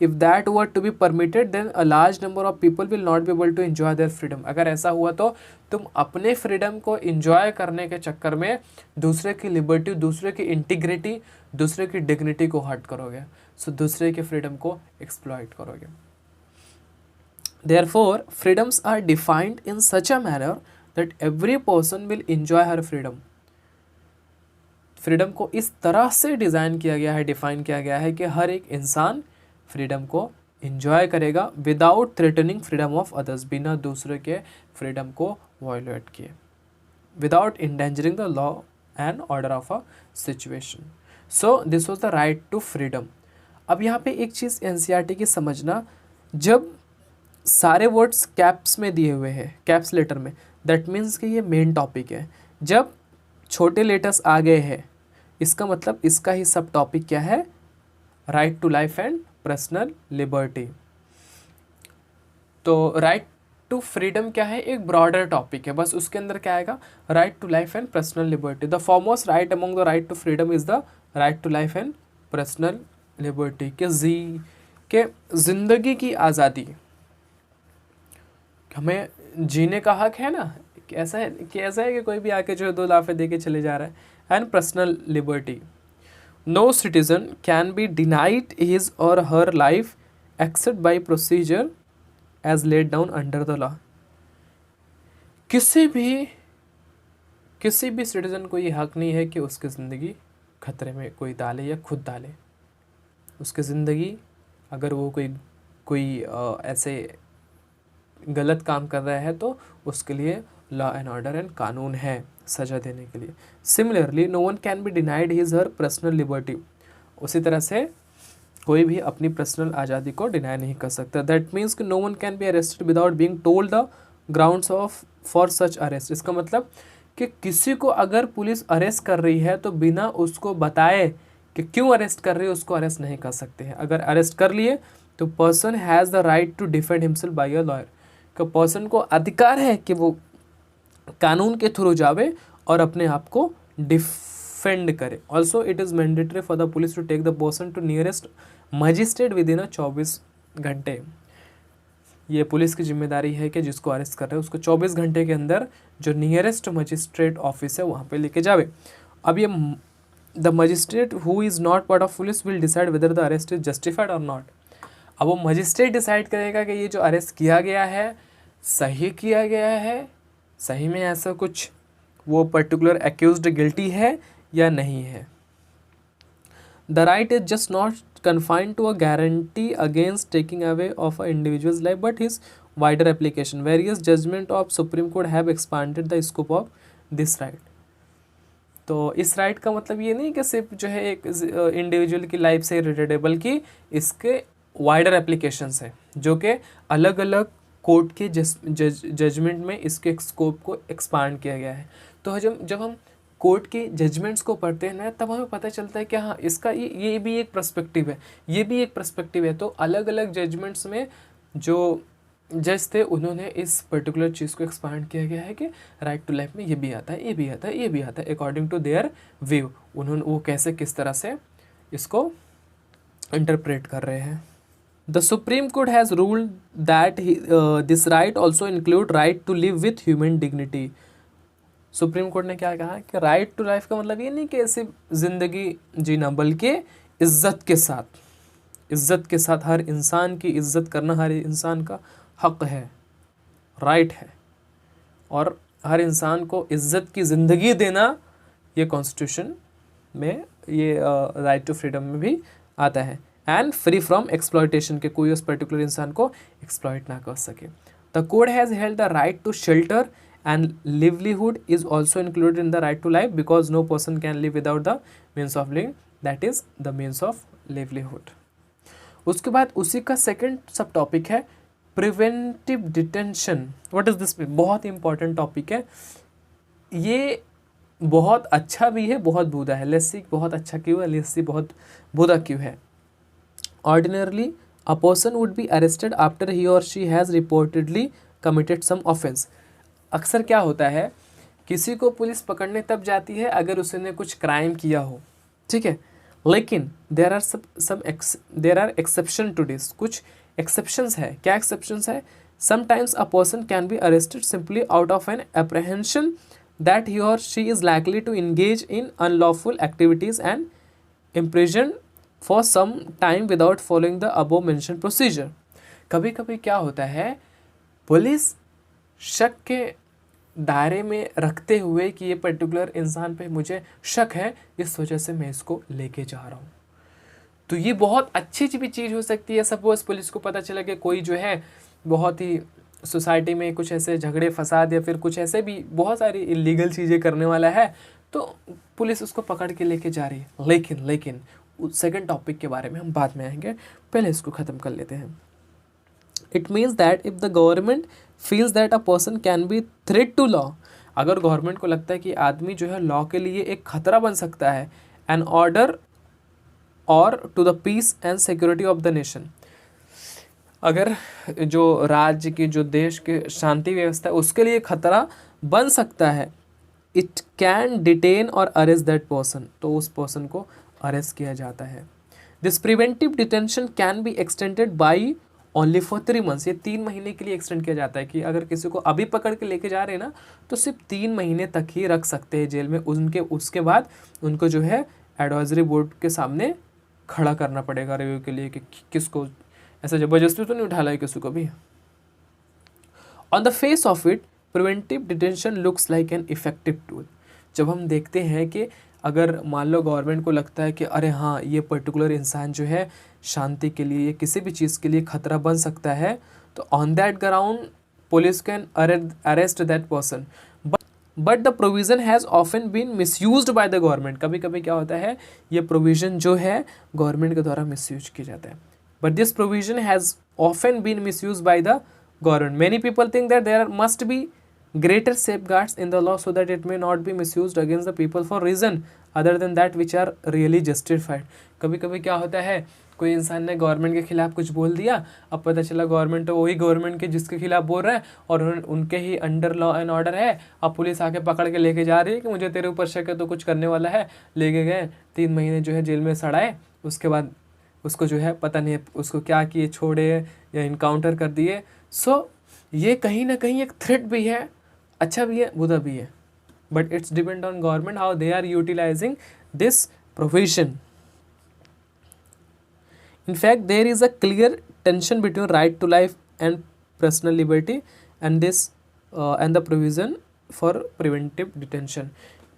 If that were to be permitted then a large number of people will not be able to enjoy their freedom. अगर ऐसा हुआ तो तुम अपने फ्रीडम को एंजॉय करने के चक्कर में दूसरे की लिबर्टी, दूसरे की इंटीग्रिटी, दूसरे की डिग्निटी को हर्ट करोगे। सो दूसरे के फ्रीडम को एक्सप्लॉइट करोगे। Therefore freedoms are defined in such a manner that every person will enjoy her freedom. Freedom को इस तरह से डिज़ाइन किया गया है, डिफाइन किया गया है कि हर एक इंसान फ्रीडम को इंजॉय करेगा without threatening freedom of others, बिना दूसरे के फ्रीडम को वायलेट किए, without endangering the law and order of a situation. So this was the right to freedom. अब यहाँ पे एक चीज़ एनसीईआरटी की समझना, जब सारे वर्ड्स कैप्स में दिए हुए हैं, कैप्स लेटर में, दैट मीन्स कि ये मेन टॉपिक है। जब छोटे लेटर्स आ गए हैं, इसका मतलब इसका ही सब टॉपिक क्या है? Right to life and personal liberty. तो राइट टू फ्रीडम क्या है? एक ब्रॉडर टॉपिक है, बस उसके अंदर क्या आएगा? Right to life and personal liberty. The foremost right among the right to freedom is the right to life and personal liberty. के जिंदगी की आज़ादी, हमें जीने का हक है ना। ऐसा है कि कोई भी आके जो है दो लाफे दे के चले जा रहा है। And personal liberty, no citizen can be denied his और her life except by procedure as laid down under the law. किसी भी सिटीजन को ये हक नहीं है कि उसकी ज़िंदगी खतरे में कोई डाले या खुद डाले। उसकी ज़िंदगी, अगर वो कोई ऐसे गलत काम कर रहा है तो उसके लिए लॉ एंड ऑर्डर एंड कानून है सज़ा देने के लिए। Similarly no one can be denied his her personal liberty. उसी तरह से कोई भी अपनी पर्सनल आज़ादी को डिनाई नहीं कर सकता। दैट मीन्स कि no one can be arrested without being told the grounds of for such arrest. इसका मतलब कि किसी को अगर पुलिस अरेस्ट कर रही है तो बिना उसको बताए कि क्यों अरेस्ट कर रही है उसको अरेस्ट नहीं कर सकते हैं। अगर अरेस्ट कर लिए तो person has the right to defend himself by a lawyer. का पर्सन को अधिकार है कि वो कानून के थ्रू जावे और अपने आप को डिफेंड करे। Also it is mandatory for the police to take the person to nearest magistrate within 24 घंटे। ये पुलिस की जिम्मेदारी है कि जिसको अरेस्ट कर रहे हैं उसको 24 घंटे के अंदर जो नियरेस्ट मजिस्ट्रेट ऑफिस है वहाँ पे लेके जावे। अब ये the magistrate who is not part of police will decide whether the arrest is justified और नॉट। अब वो मजिस्ट्रेट डिसाइड करेगा कि ये जो अरेस्ट किया गया है सही किया गया है, सही में ऐसा कुछ वो पर्टिकुलर एक्यूज्ड गिल्टी है या नहीं है। The right is just not confined to a guarantee against taking away of an individual's life but his wider application. Various judgment of Supreme Court have expanded the scope of this right. तो इस right का मतलब ये नहीं कि सिर्फ जो है एक इंडिविजुअल की लाइफ से रिलेटेड है, बल्कि इसके वाइडर एप्लीकेशंस हैं जो कि अलग अलग कोर्ट के जजमेंट में इसके स्कोप को एक्सपांड किया गया है। तो जब हम कोर्ट के जजमेंट्स को पढ़ते हैं ना, तब हमें पता चलता है कि हाँ, इसका ये भी एक पर्सपेक्टिव है, ये भी एक पर्सपेक्टिव है। तो अलग अलग जजमेंट्स में जो जज थे उन्होंने इस पर्टिकुलर चीज़ को एक्सपांड किया गया है कि राइट टू लाइफ में ये भी आता है, ये भी आता है, ये भी आता है, अकॉर्डिंग टू देयर व्यू। उन्होंने वो कैसे किस तरह से इसको इंटरप्रेट कर रहे हैं। The supreme court has ruled that this right also include right to live with human dignity. Supreme court ने क्या कहा कि राइट टू लाइफ का मतलब ये नहीं कि सिर्फ ज़िंदगी जीना, बल्कि इज्जत के साथ, इज्जत के साथ हर इंसान की इज्जत करना हर इंसान का हक है, राइट है। और हर इंसान को इज्जत की ज़िंदगी देना ये कॉन्स्टिट्यूशन में, ये राइट टू फ्रीडम में भी आता है। एंड फ्री फ्रॉम एक्सप्लॉयटेशन, के कोई उस पर्टिकुलर इंसान को एक्सप्लॉयट ना कर सके। The court has held the right to shelter and livelihood is also included in the right to life because no person can live without the means of living, that is the means of livelihood। उसके बाद उसी का second सब topic है preventive detention. What is this? बहुत important topic है ये, बहुत अच्छा भी है, बहुत बुरा है। लेट्स सी बहुत अच्छा क्यों है, लेट्स सी बहुत बुरा क्यों है। Ordinarily a person would be arrested after he or she has reportedly committed some offence. अक्सर क्या होता है, किसी को पुलिस पकड़ने तब जाती है अगर उसने कुछ क्राइम किया हो, ठीक है। लेकिन there are exception to this, कुछ एक्सेप्शंस है। क्या एक्सेप्शंस है? Sometimes a person can be arrested simply out of an apprehension that he or she is likely to engage in unlawful activities and imprison for some time without following the above mention procedure. कभी कभी क्या होता है, police शक के दायरे में रखते हुए कि ये पर्टिकुलर इंसान पे मुझे शक है, इस वजह से मैं इसको लेके जा रहा हूँ। तो ये बहुत अच्छी भी चीज़ हो सकती है। सपोज़ पुलिस को पता चला कि कोई जो है बहुत ही सोसाइटी में कुछ ऐसे झगड़े फसाद या फिर कुछ ऐसे भी बहुत सारी इलीगल चीज़ें करने वाला है, तो पुलिस उसको पकड़ के लेके जा रही है। लेकिन सेकेंड टॉपिक के बारे में हम बाद में आएंगे, पहले इसको ख़त्म कर लेते हैं। It means that if the government feels that a person can be threat to law, अगर गवर्नमेंट को लगता है कि आदमी जो है लॉ के लिए एक खतरा बन सकता है, एन ऑर्डर और to the peace and security of the nation, अगर जो राज्य की, जो देश के शांति व्यवस्था है उसके लिए खतरा बन सकता है, इट कैन डिटेन और अरेस्ट दैट पर्सन, तो उस पर्सन को अरेस्ट किया जाता है। This preventive detention can be extended by only for 3 months, ये 3 महीने के लिए एक्सटेंड किया जाता है कि अगर किसी को अभी पकड़ के लेके जा रहे हैं ना, तो सिर्फ 3 महीने तक ही रख सकते हैं जेल में। उसके बाद उनको जो है एडवाइजरी बोर्ड के सामने खड़ा करना पड़ेगा रिव्यू के लिए कि किसको ऐसा ज़बरदस्ती तो नहीं उठा लाए किसी को भी। On the face of it preventive detention looks like an effective tool. जब हम देखते हैं कि अगर मान लो गवर्नमेंट को लगता है कि अरे हाँ, ये पर्टिकुलर इंसान जो है शांति के लिए या किसी भी चीज़ के लिए खतरा बन सकता है, तो on that ground police can arrest that person, but the provision has often been misused by the government. कभी कभी क्या होता है, ये प्रोविज़न जो है गवर्नमेंट के द्वारा मिसयूज किया जाता है, but this provision has often been misuse by the government. Many people think that there must be greater safeguards in the law so that it may not be misused against the people for reason other than that which are really justified। कभी कभी क्या होता है, कोई इंसान ने government के खिलाफ कुछ बोल दिया, अब पता चला गवर्नमेंट तो वही गवर्नमेंट के जिसके खिलाफ बोल रहा है और उनके ही अंडर लॉ एंड ऑर्डर है। अब पुलिस आके पकड़ के लेके जा रही है कि मुझे तेरे ऊपर शक है तो कुछ करने वाला है, लेके गए 3 महीने जो है जेल में सड़ाए, उसके बाद उसको जो है पता नहीं उसको क्या किए, छोड़े या इनकाउंटर कर दिए। सो ये कहीं ना कहीं एक थ्रेट भी है, अच्छा भी है, बुरा भी है, but it's depend on government how they are utilising this provision. In fact, there is a clear tension between right to life and personal liberty and the provision for preventive detention।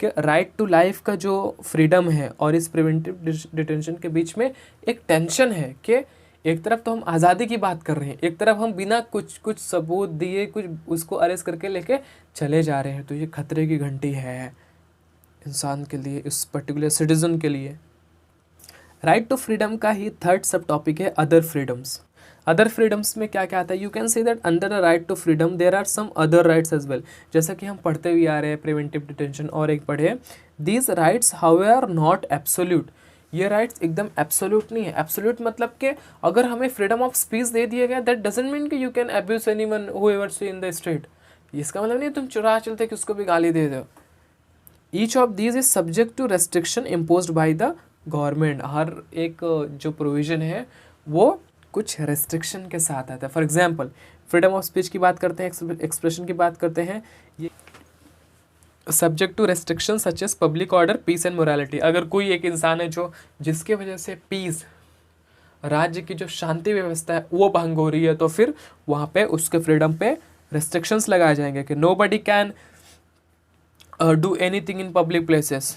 कि right to life का जो freedom है और इस preventive detention के बीच में एक टेंशन है कि एक तरफ तो हम आज़ादी की बात कर रहे हैं, एक तरफ हम बिना कुछ सबूत दिए कुछ उसको अरेस्ट करके लेके चले जा रहे हैं, तो ये खतरे की घंटी है। इंसान के लिए, इस पर्टिकुलर सिटीजन के लिए। राइट टू फ्रीडम का ही थर्ड सब टॉपिक है अदर फ्रीडम्स। अदर फ्रीडम्स में क्या क्या आता है? You can see that under the right to freedom there are some other rights as well. जैसा कि हम पढ़ते हुए आ रहे हैं, प्रिवेंटिव डिटेंशन और एक पढ़े, these rights how are not absolute. ये राइट्स एकदम एब्सोल्यूट नहीं है। एब्सोल्यूट मतलब कि अगर हमें फ्रीडम ऑफ स्पीच दे दिया गया, दैट डजंट मीन कि you can abuse anyone whoever see in the street. इसका मतलब नहीं तुम चुरा चलते कि उसको भी गाली दे दो। Each of these is subject to restriction imposed by the government. हर एक जो प्रोविजन है वो कुछ रेस्ट्रिक्शन के साथ आता है। For example freedom of speech की बात करते हैं, एक्सप्रेशन की बात करते हैं, ये subject to restriction such as public order, peace and morality. अगर कोई एक इंसान है जो जिसके वजह से पीस, राज्य की जो शांति व्यवस्था है वो भंग हो रही है, तो फिर वहाँ पे उसके फ्रीडम पे रेस्ट्रिक्शंस लगाए जाएंगे कि nobody can do anything in public places.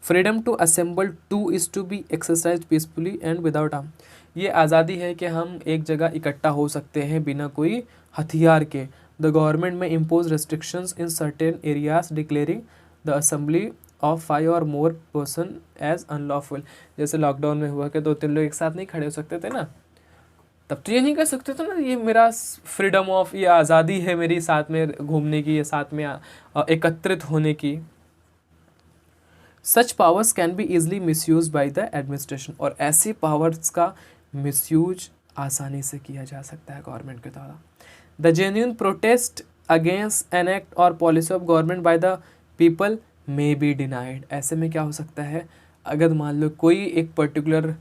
Freedom to assemble to is to be exercise peacefully and without arm. ये आज़ादी है कि हम एक जगह इकट्ठा हो सकते हैं बिना कोई हथियार के। द गवर्नमेंट में impose restrictions in certain areas declaring the assembly of 5 और मोर पर्सन एज अनलॉफुल। जैसे लॉकडाउन में हुआ कि 2-3 लोग एक साथ नहीं खड़े हो सकते थे ना, तब तो ये नहीं कर सकते थे ना, ये मेरा फ्रीडम ऑफ, ये आज़ादी है मेरी साथ में घूमने की, या साथ में एकत्रित होने की। Such powers can be easily misuse by the administration. और ऐसी पावर्स का मिसयूज आसानी से किया जा सकता है गवर्नमेंट के द्वारा। The genuine protest against an act or policy of government by the people may be denied. ऐसे में क्या हो सकता है, अगर मान लो कोई एक पर्टिकुलर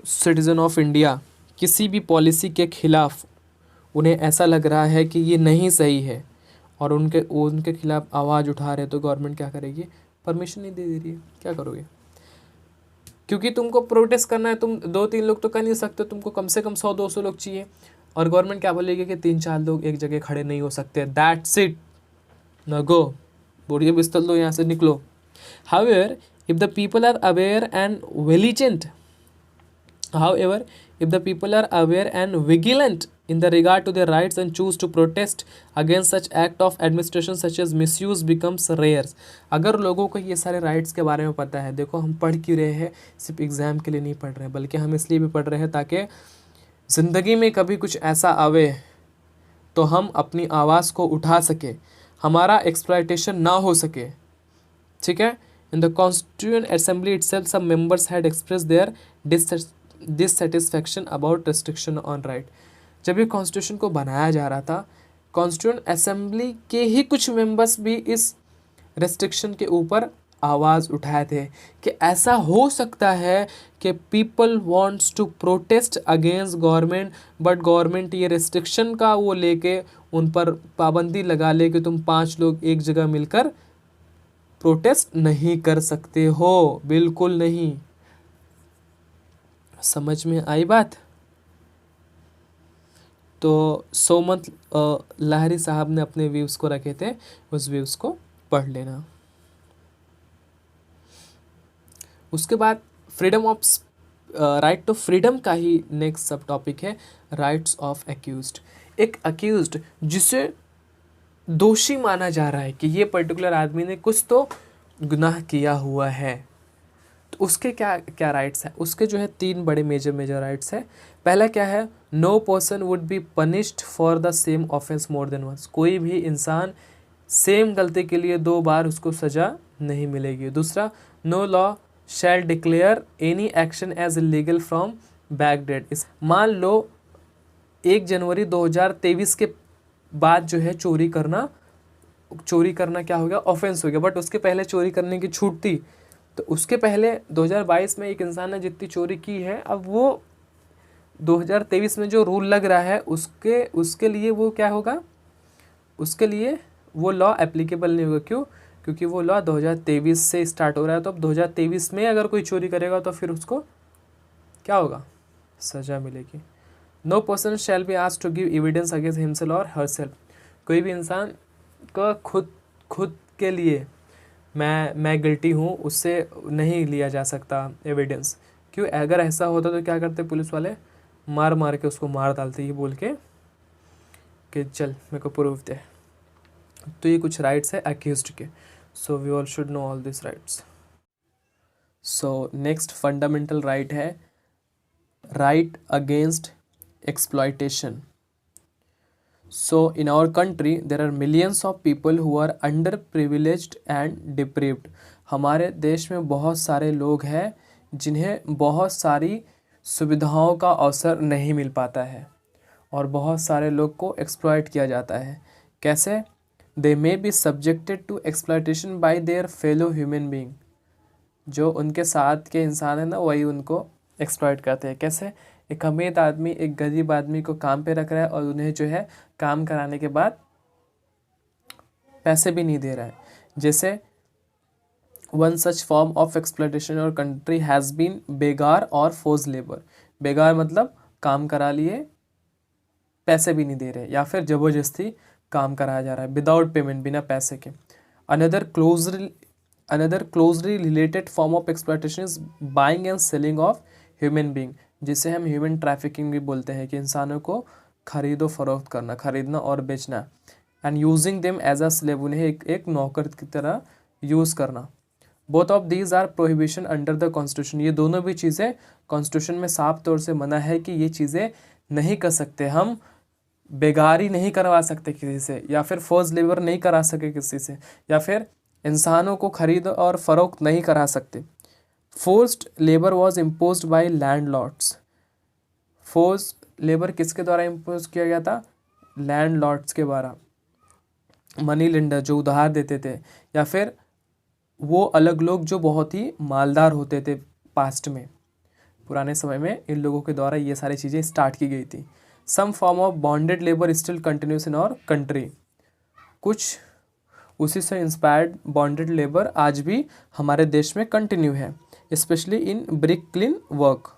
सिटीजन ऑफ इंडिया किसी भी पॉलिसी के खिलाफ, उन्हें ऐसा लग रहा है कि ये नहीं सही है और उनके खिलाफ आवाज़ उठा रहे, तो गवर्नमेंट क्या करेगी? परमिशन नहीं दे रही है। क्या करोगे? क्योंकि तुमको प्रोटेस्ट करना है, तुम 2-3 लोग तो कर नहीं सकते, तुमको कम से कम 100-200 लोग चाहिए, और गवर्नमेंट क्या बोलेगी कि 3-4 लोग एक जगह खड़े नहीं हो सकते, दैट्स इट, न गो, बोरिए बिस्तर लो, यहाँ से निकलो। However if the people are aware and vigilant, however if the people are aware and vigilant in the regard to their rights and choose to protest against such act of administration such as misuse becomes rare। अगर लोगों को ये सारे rights के बारे में पता है, देखो हम पढ़ क्यों रहे हैं, सिर्फ एग्ज़ाम के लिए नहीं पढ़ रहे हैं, बल्कि हम इसलिए भी पढ़ रहे हैं ताकि ज़िंदगी में कभी कुछ ऐसा आवे तो हम अपनी आवाज़ को उठा सके, हमारा एक्सप्लॉयटेशन ना हो सके। ठीक है। In the constituent assembly itself some members had express their dissatisfaction about restriction on right. जब ये कॉन्स्टिट्यूशन को बनाया जा रहा था, कॉन्स्टिट्यूएंट असेंबली के ही कुछ मेंबर्स भी इस रेस्ट्रिक्शन के ऊपर आवाज़ उठाए थे कि ऐसा हो सकता है कि people wants to protest against government, but government ये रेस्ट्रिक्शन का वो लेके उन पर पाबंदी लगा ले कि तुम 5 लोग एक जगह मिलकर प्रोटेस्ट नहीं कर सकते हो, बिल्कुल नहीं। समझ में आई बात? तो सोमत लाहरी साहब ने अपने व्यूज़ को रखे थे, उस व्यूज़ को पढ़ लेना। उसके बाद freedom of right to freedom का ही नेक्स्ट सब टॉपिक है राइट्स ऑफ एक्यूज्ड। एक अक्यूज्ड जिसे दोषी माना जा रहा है कि ये पर्टिकुलर आदमी ने कुछ तो गुनाह किया हुआ है, तो उसके क्या क्या राइट्स हैं? उसके जो है 3 बड़े मेजर राइट्स है। पहला क्या है? No person would be punished for the same offence more than once. कोई भी इंसान सेम गलती के लिए 2 बार उसको सज़ा नहीं मिलेगी। दूसरा, no law shall declare any action as illegal from back date. इस मान लो 1 जनवरी 2023 के बाद जो है चोरी करना क्या हो गया? ऑफेंस हो गया। बट उसके पहले चोरी करने की छूट थी, तो उसके पहले 2022 में एक इंसान ने जितनी चोरी की है, अब वो 2023 में जो रूल लग रहा है उसके लिए वो क्या होगा? उसके लिए वो लॉ एप्लीकेबल नहीं होगा। क्यों? क्योंकि वो लॉ 2023 से स्टार्ट हो रहा है। तो अब 2023 में अगर कोई चोरी करेगा तो फिर उसको क्या होगा? सज़ा मिलेगी। No person shall be asked to give evidence against himself और हरसेल्फ। कोई भी इंसान का खुद के लिए मैं गिल्टी हूँ उससे नहीं लिया जा सकता एविडेंस। क्यों? अगर ऐसा होता तो क्या करते पुलिस वाले? मार के उसको मार डालते, ये बोल के कि चल मेरे को प्रूफ दे। तो ये कुछ राइट्स है अक्यूज्ड के। So we all should know all these rights. So next fundamental right है right against exploitation. So in our country there are millions of people who are underprivileged and deprived. हमारे देश में बहुत सारे लोग हैं जिन्हें बहुत सारी सुविधाओं का अवसर नहीं मिल पाता है और बहुत सारे लोग को एक्सप्लॉइट किया जाता है. कैसे? They may be subjected to exploitation by their fellow human being. जो उनके साथ के इंसान है ना वही उनको एक्सप्लॉइट करते हैं. कैसे? एक अमीर आदमी एक गरीब आदमी को काम पे रख रहा है और उन्हें जो है काम कराने के बाद पैसे भी नहीं दे रहा है. जैसे one such form of exploitation और कंट्री हैज़ बीन बेगार और फोर्स लेबर. बेगार मतलब काम करा लिए पैसे भी नहीं दे रहे, या फिर ज़बरदस्ती काम कराया जा रहा है विदाउट पेमेंट, बिना पैसे के. Another closely related form of exploitation is buying and selling of human being, जिसे हम ह्यूमन ट्रैफिकिंग भी बोलते हैं कि इंसानों को खरीदो फरोख्त करना, खरीदना और बेचना. And using them as a slave, उन्हें एक नौकर की तरह यूज़ करना. Both of these are prohibition under the constitution. ये दोनों भी चीज़ें कॉन्स्टिट्यूशन में साफ तौर से मना है कि ये चीज़ें नहीं कर सकते. हम बेगारी नहीं करवा सकते किसी से, या फिर फोर्स लेबर नहीं करा सके किसी से, या फिर इंसानों को खरीद और फरोख्त नहीं करा सकते. Forced labour was impose by landlords. Force labour किसके द्वारा इम्पोज किया गया था? लैंड लॉर्ड्स के द्वारा. मनी लेंडर जो उधार देते थे, या फिर वो अलग लोग जो बहुत ही मालदार होते थे पास्ट में, पुराने समय में इन लोगों के द्वारा ये सारी चीज़ें स्टार्ट की गई थी. Some form of bonded labour still continues in our country. कुछ उसी से इंस्पायर्ड बॉन्डेड लेबर आज भी हमारे देश में कंटिन्यू है, specially in brick clean work.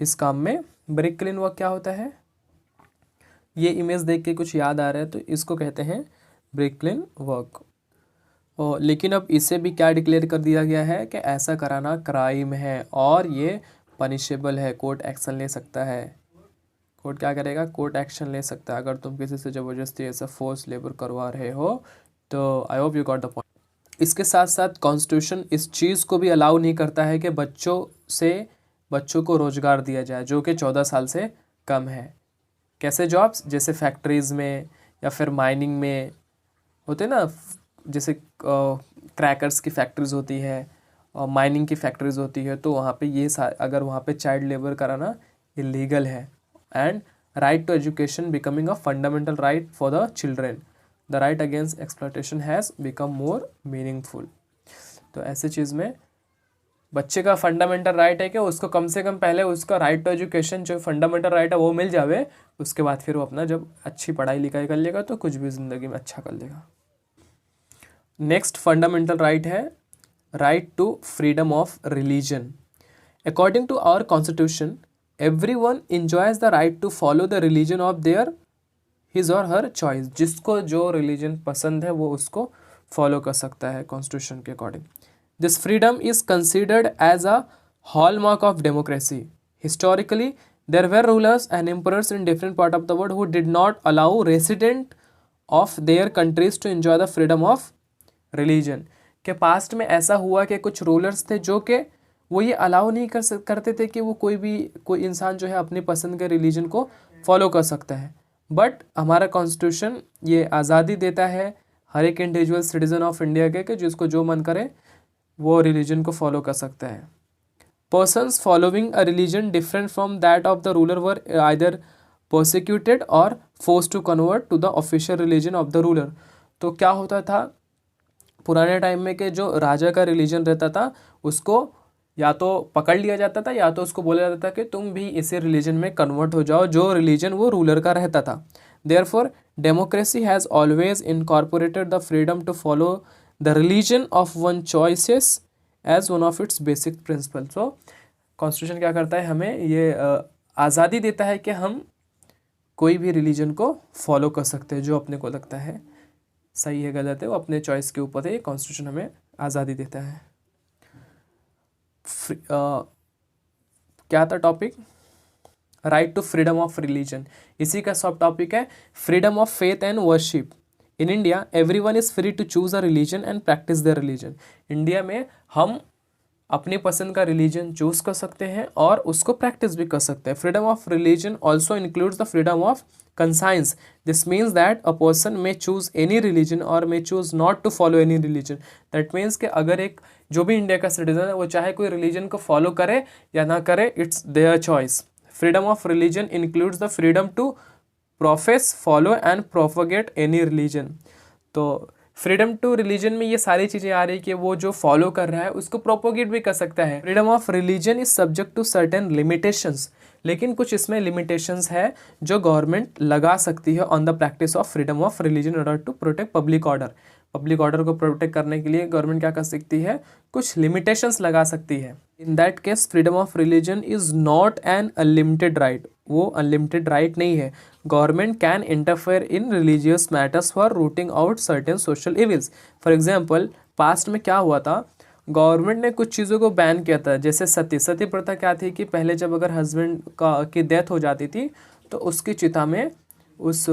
इस काम में ब्रिक क्लीन वर्क क्या होता है? ये इमेज देख के कुछ याद आ रहा है तो इसको कहते हैं ब्रिक क्लीन वर्क. और लेकिन अब इसे भी क्या डिक्लेयर कर दिया गया है कि ऐसा कराना क्राइम है और ये पनिशेबल है, कोर्ट एक्शन ले सकता है. कोर्ट क्या करेगा? कोर्ट एक्शन ले सकता है अगर तुम किसी से ज़बरदस्ती ऐसा फोर्स लेबर करवा रहे हो. तो आई hope you got the point. इसके साथ साथ कॉन्स्टिट्यूशन इस चीज़ को भी अलाउ नहीं करता है कि बच्चों को रोज़गार दिया जाए जो कि 14 साल से कम है. कैसे जॉब्स? जैसे फैक्ट्रीज़ में या फिर माइनिंग में होते ना, जैसे क्रैकर्स की फैक्ट्रीज होती है और माइनिंग की फैक्ट्रीज होती है, तो वहाँ पे ये अगर वहाँ पे चाइल्ड लेबर कराना इलीगल है. And right to education becoming a fundamental right for the children. The right against exploitation has become more meaningful. तो ऐसे चीज़ में बच्चे का फंडामेंटल राइट है कि उसको कम से कम पहले उसका राइट टू एजुकेशन जो फंडामेंटल राइट है वो मिल जावे. उसके बाद फिर वो अपना जब अच्छी पढ़ाई लिखाई कर लेगा तो कुछ भी ज़िंदगी में अच्छा कर लेगा. नेक्स्ट फंडामेंटल राइट है right to freedom of religion. According to our constitution everyone enjoys the right to follow the religion of their his और हर चॉइस. जिसको जो रिलीजन पसंद है वो उसको फॉलो कर सकता है कॉन्स्टिट्यूशन के according. This freedom is considered as a hallmark of democracy. Historically there were rulers and emperors in different part of the world who did not allow resident of their countries to enjoy the freedom of religion. के past में ऐसा हुआ कि कुछ rulers थे जो कि वो ये अलाउ नहीं करते थे कि वो कोई इंसान जो है अपनी पसंद के रिलीजन को फॉलो कर सकता है. बट हमारा कॉन्स्टिट्यूशन ये आज़ादी देता है हर एक इंडिविजुअल सिटीजन ऑफ इंडिया के कि जिसको जो मन करे वो रिलीजन को फॉलो कर सकता है. Persons following a religion different from that of the ruler were either prosecuted or force to convert to the official religion of the ruler. तो क्या होता था पुराने टाइम में कि जो राजा का रिलीजन रहता था उसको या तो पकड़ लिया जाता था या तो उसको बोला जाता था कि तुम भी इसी रिलीजन में कन्वर्ट हो जाओ जो रिलीजन वो रूलर का रहता था. Therefore democracy has always incorporated the freedom to follow the religion of one choices as one of its basic principle. So constitution क्या करता है? हमें ये आज़ादी देता है कि हम कोई भी रिलीजन को फॉलो कर सकते हैं जो अपने को लगता है सही है गलत है वो अपने चॉइस के ऊपर है. कॉन्स्टिट्यूशन हमें आज़ादी देता है. क्या था topic? Right to freedom of religion. इसी का सब टॉपिक है freedom of faith and worship in India everyone is free to choose a religion and practice their religion. India में हम अपनी पसंद का रिलीजन चूज कर सकते हैं और उसको प्रैक्टिस भी कर सकते हैं। Freedom of religion also includes the freedom of conscience. This means that a person may choose any religion or may choose not to follow any religion. That means कि अगर एक जो भी इंडिया का सिटीजन है वो चाहे कोई रिलीजन को फॉलो करे या ना करे, it's their choice. Freedom of religion includes the freedom to profess, follow and propagate any religion. तो फ्रीडम टू रिलीजन में ये सारी चीज़ें आ रही कि वो जो फॉलो कर रहा है उसको प्रोपोगेट भी कर सकता है। Freedom of religion is subject to certain limitations, लेकिन कुछ इसमें लिमिटेशंस है जो गवर्नमेंट लगा सकती है on the practice of freedom of religion in order to protect public order. Public order को प्रोटेक्ट करने के लिए गवर्नमेंट क्या कर सकती है, कुछ लिमिटेशंस लगा सकती है। In that case freedom of religion is not an unlimited right, वो अनलिमिटेड राइट नहीं है। Government can interfere in religious matters for routing out certain social evils. For example past में क्या हुआ था, गवर्नमेंट ने कुछ चीज़ों को बैन किया था, जैसे सती प्रथा क्या थी कि पहले जब अगर हस्बैंड की डेथ हो जाती थी तो उसकी चिता में उस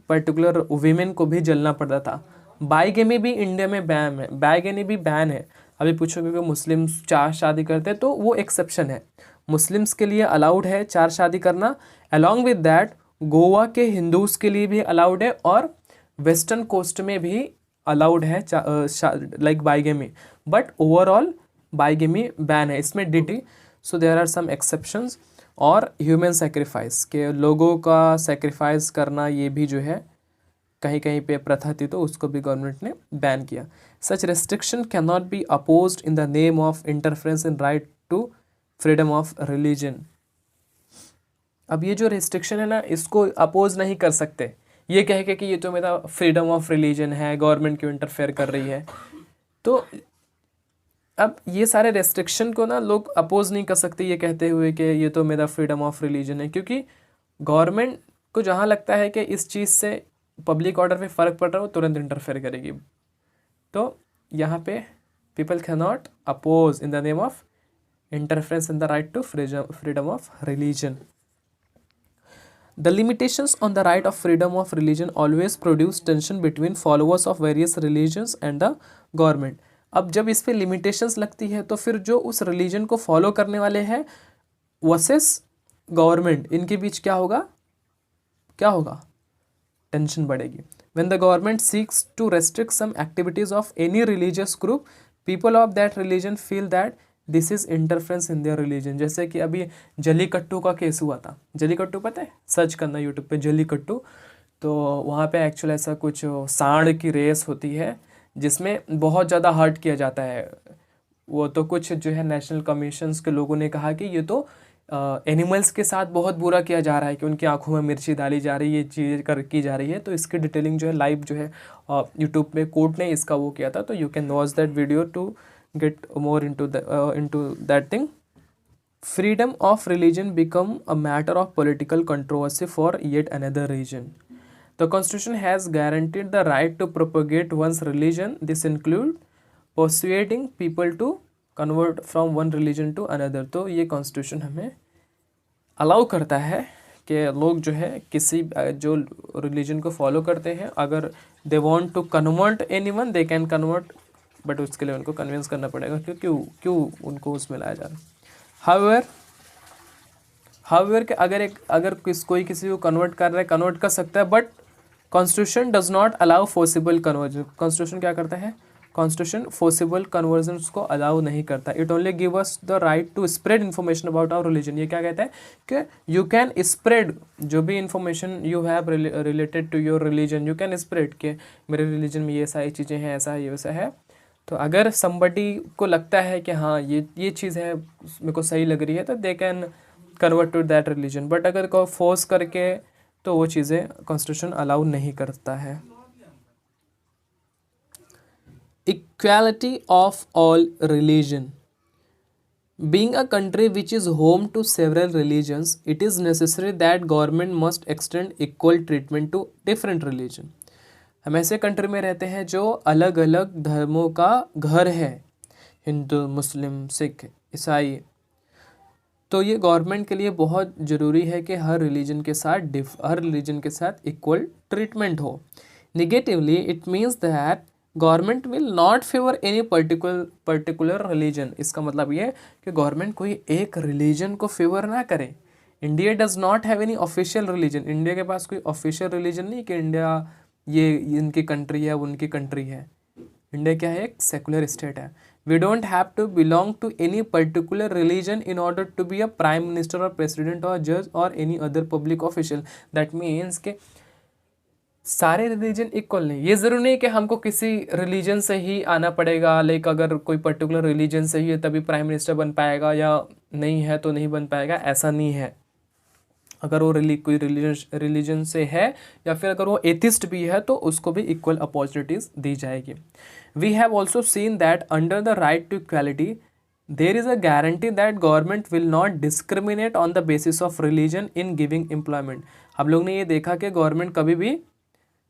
पर्टिकुलर वीमेन को भी जलना पड़ता था। बाईगेमी भी इंडिया में बैन है, बाईगेमी भी बैन है। अभी पूछोगे कि मुस्लिम्स 4 शादी करते हैं तो वो एक्सेप्शन है, मुस्लिम्स के लिए अलाउड है 4 शादी करना। अलॉन्ग विद दैट गोवा के हिंदूज के लिए भी अलाउड है और वेस्टर्न कोस्ट में भी अलाउड है like bigamy, but overall bigamy ban है। इसमें डिटी, so there are some exceptions. और ह्यूमन सेक्रीफाइस के लोगों का सेक्रीफाइस करना ये भी जो है कहीं कहीं पे प्रथा थी तो उसको भी गवर्नमेंट ने बैन किया। Such restriction can not be opposed in the name of interference in right to freedom of religion. अब ये जो रेस्ट्रिक्शन है ना, इसको अपोज नहीं कर सकते ये कह के कि ये तो मेरा फ्रीडम ऑफ रिलीजन है, गवर्नमेंट क्यों इंटरफेयर कर रही है। तो अब ये सारे रेस्ट्रिक्शन को ना लोग अपोज नहीं कर सकते ये कहते हुए कि ये तो मेरा फ्रीडम ऑफ रिलीजन है, क्योंकि गवर्नमेंट को जहाँ लगता है कि इस चीज़ से पब्लिक ऑर्डर पे फ़र्क पड़ रहा है वो तुरंत इंटरफेयर करेगी। तो यहाँ पे people can not oppose in the name of interference in the right to freedom of religion. The limitations on the right of freedom of religion always produce tension between followers of various religions and the government. अब जब इस पे limitations लगती है तो फिर जो उस religion को follow करने वाले हैं वर्सेस गवर्नमेंट, इनके बीच क्या होगा, टेंशन बढ़ेगी। When the government seeks to restrict some activities of any religious group, people of that religion feel that this is interference in their religion. जैसे कि अभी जलीकट्टू का केस हुआ था, जलीकट्टू पता है, सर्च करना यूट्यूब पे जलीकट्टू। तो वहाँ पे एक्चुअल ऐसा कुछ सांड की रेस होती है जिसमें बहुत ज़्यादा हर्ट किया जाता है। वो तो कुछ जो है नेशनल कमीशंस के लोगों ने कहा कि ये तो एनिमल्स के साथ बहुत बुरा किया जा रहा है, कि उनकी आंखों में मिर्ची डाली जा रही है, ये चीज़ की जा रही है। तो इसकी डिटेलिंग जो है लाइव जो है यूट्यूब में कोर्ट ने इसका वो किया था, तो you can watch that video to get more into that thing. Freedom of religion become a matter of political controversy for yet another reason. The constitution has guaranteed the right to propagate one's religion. This include persuading people to convert from one religion to another. तो ये constitution हमें allow करता है कि लोग जो है किसी जो रिलीजन को फॉलो करते हैं, अगर they want to convert anyone they can convert, but उसके लिए उनको कन्विंस करना पड़ेगा कि क्यों उनको उसमें लाया जा रहा है। हाउएवर कि अगर कोई किसी को कन्वर्ट कर रहा है, कन्वर्ट कर सकता है, but constitution does not allow forcible conversion. Constitution क्या करता है, कॉन्स्टिट्यूशन फोर्सिबल कन्वर्जन को अलाउ नहीं करता। It only give us the right to spread information about our religion. ये क्या कहता है कि यू कैन स्प्रेड जो भी information you have related to your religion, you can spread के मेरे रिलीजन में ये सारी चीज़ें हैं, ऐसा है, ये वैसा है। तो अगर somebody को लगता है कि हाँ ये चीज़ है मेरे को सही लग रही है, तो they can convert to that religion. But अगर को फोर्स करके तो वो चीज़ें कॉन्स्टिट्यूशन अलाउ नहीं करता है। Equality of all religion. Being a country which is home to several religions, it is necessary that government must extend equal treatment to different religion. हम ऐसे कंट्री में रहते हैं जो अलग अलग धर्मों का घर है, हिंदू, मुस्लिम, सिख, ईसाई। तो ये गवर्नमेंट के लिए बहुत ज़रूरी है कि हर रिलीजन के साथ इक्वल ट्रीटमेंट हो। Negatively, it means that government will not favour any particular religion. इसका मतलब ये है कि गवर्नमेंट कोई एक रिलीजन को फेवर ना करे। India does not have any official religion. India के पास कोई ऑफिशियल रिलीजन नहीं कि इंडिया ये इनकी कंट्री है, उनकी कंट्री है। इंडिया क्या है? एक सेकुलर स्टेट है। We don't have to belong to any particular religion in order to be a prime minister और प्रेसिडेंट और जज और any other public official. That means के सारे रिलीजन इक्वल नहीं। ये ज़रूरी नहीं कि हमको किसी रिलीजन से ही आना पड़ेगा। लाइक अगर कोई पर्टिकुलर रिलीजन से ही है तभी प्राइम मिनिस्टर बन पाएगा, या नहीं है तो नहीं बन पाएगा, ऐसा नहीं है। अगर वो कोई रिलीजन से है या फिर अगर वो एथिस्ट भी है तो उसको भी इक्वल अपॉर्चुनिटीज़ दी जाएगी। We have also seen that under the right to equality there is a guarantee that government will not discriminate on the basis of religion in giving employment. हम लोग ने ये देखा कि गवर्नमेंट कभी भी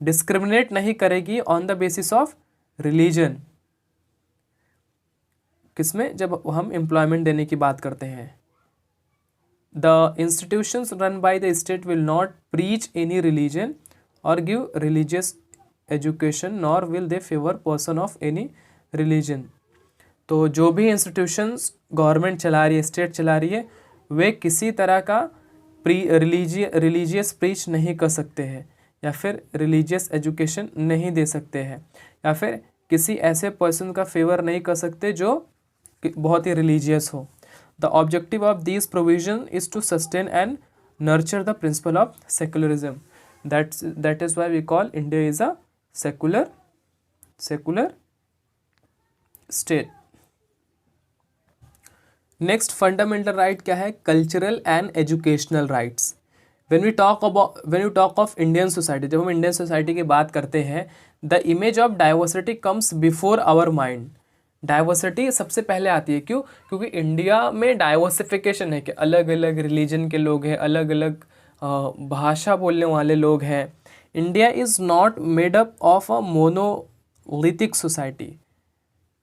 डिस्क्रिमिनेट नहीं करेगी on the basis of religion. किसमें? जब हम एम्प्लॉयमेंट देने की बात करते हैं। The institutions run by the state will not preach any religion or give religious education nor will they favour person of any religion. तो जो भी इंस्टीट्यूशंस गवर्नमेंट चला रही है, स्टेट चला रही है, वे किसी तरह का रिलीजियस प्रीच नहीं कर सकते हैं या फिर रिलीजियस एजुकेशन नहीं दे सकते हैं, या फिर किसी ऐसे पर्सन का फेवर नहीं कर सकते जो बहुत ही रिलीजियस हो। The objective of this provision is to sustain and nurture the principle of secularism. That is why we call India is a secular state. Next fundamental right क्या है? Cultural and educational rights. when you talk of Indian society, जब हम Indian society की बात करते हैं, the image of diversity comes before our mind. Diversity सबसे पहले आती है। क्यों? क्योंकि इंडिया में डाइवर्सिफिकेशन है कि अलग अलग रिलीजन के लोग हैं, अलग अलग भाषा बोलने वाले लोग हैं। India is not made up of a monolithic society.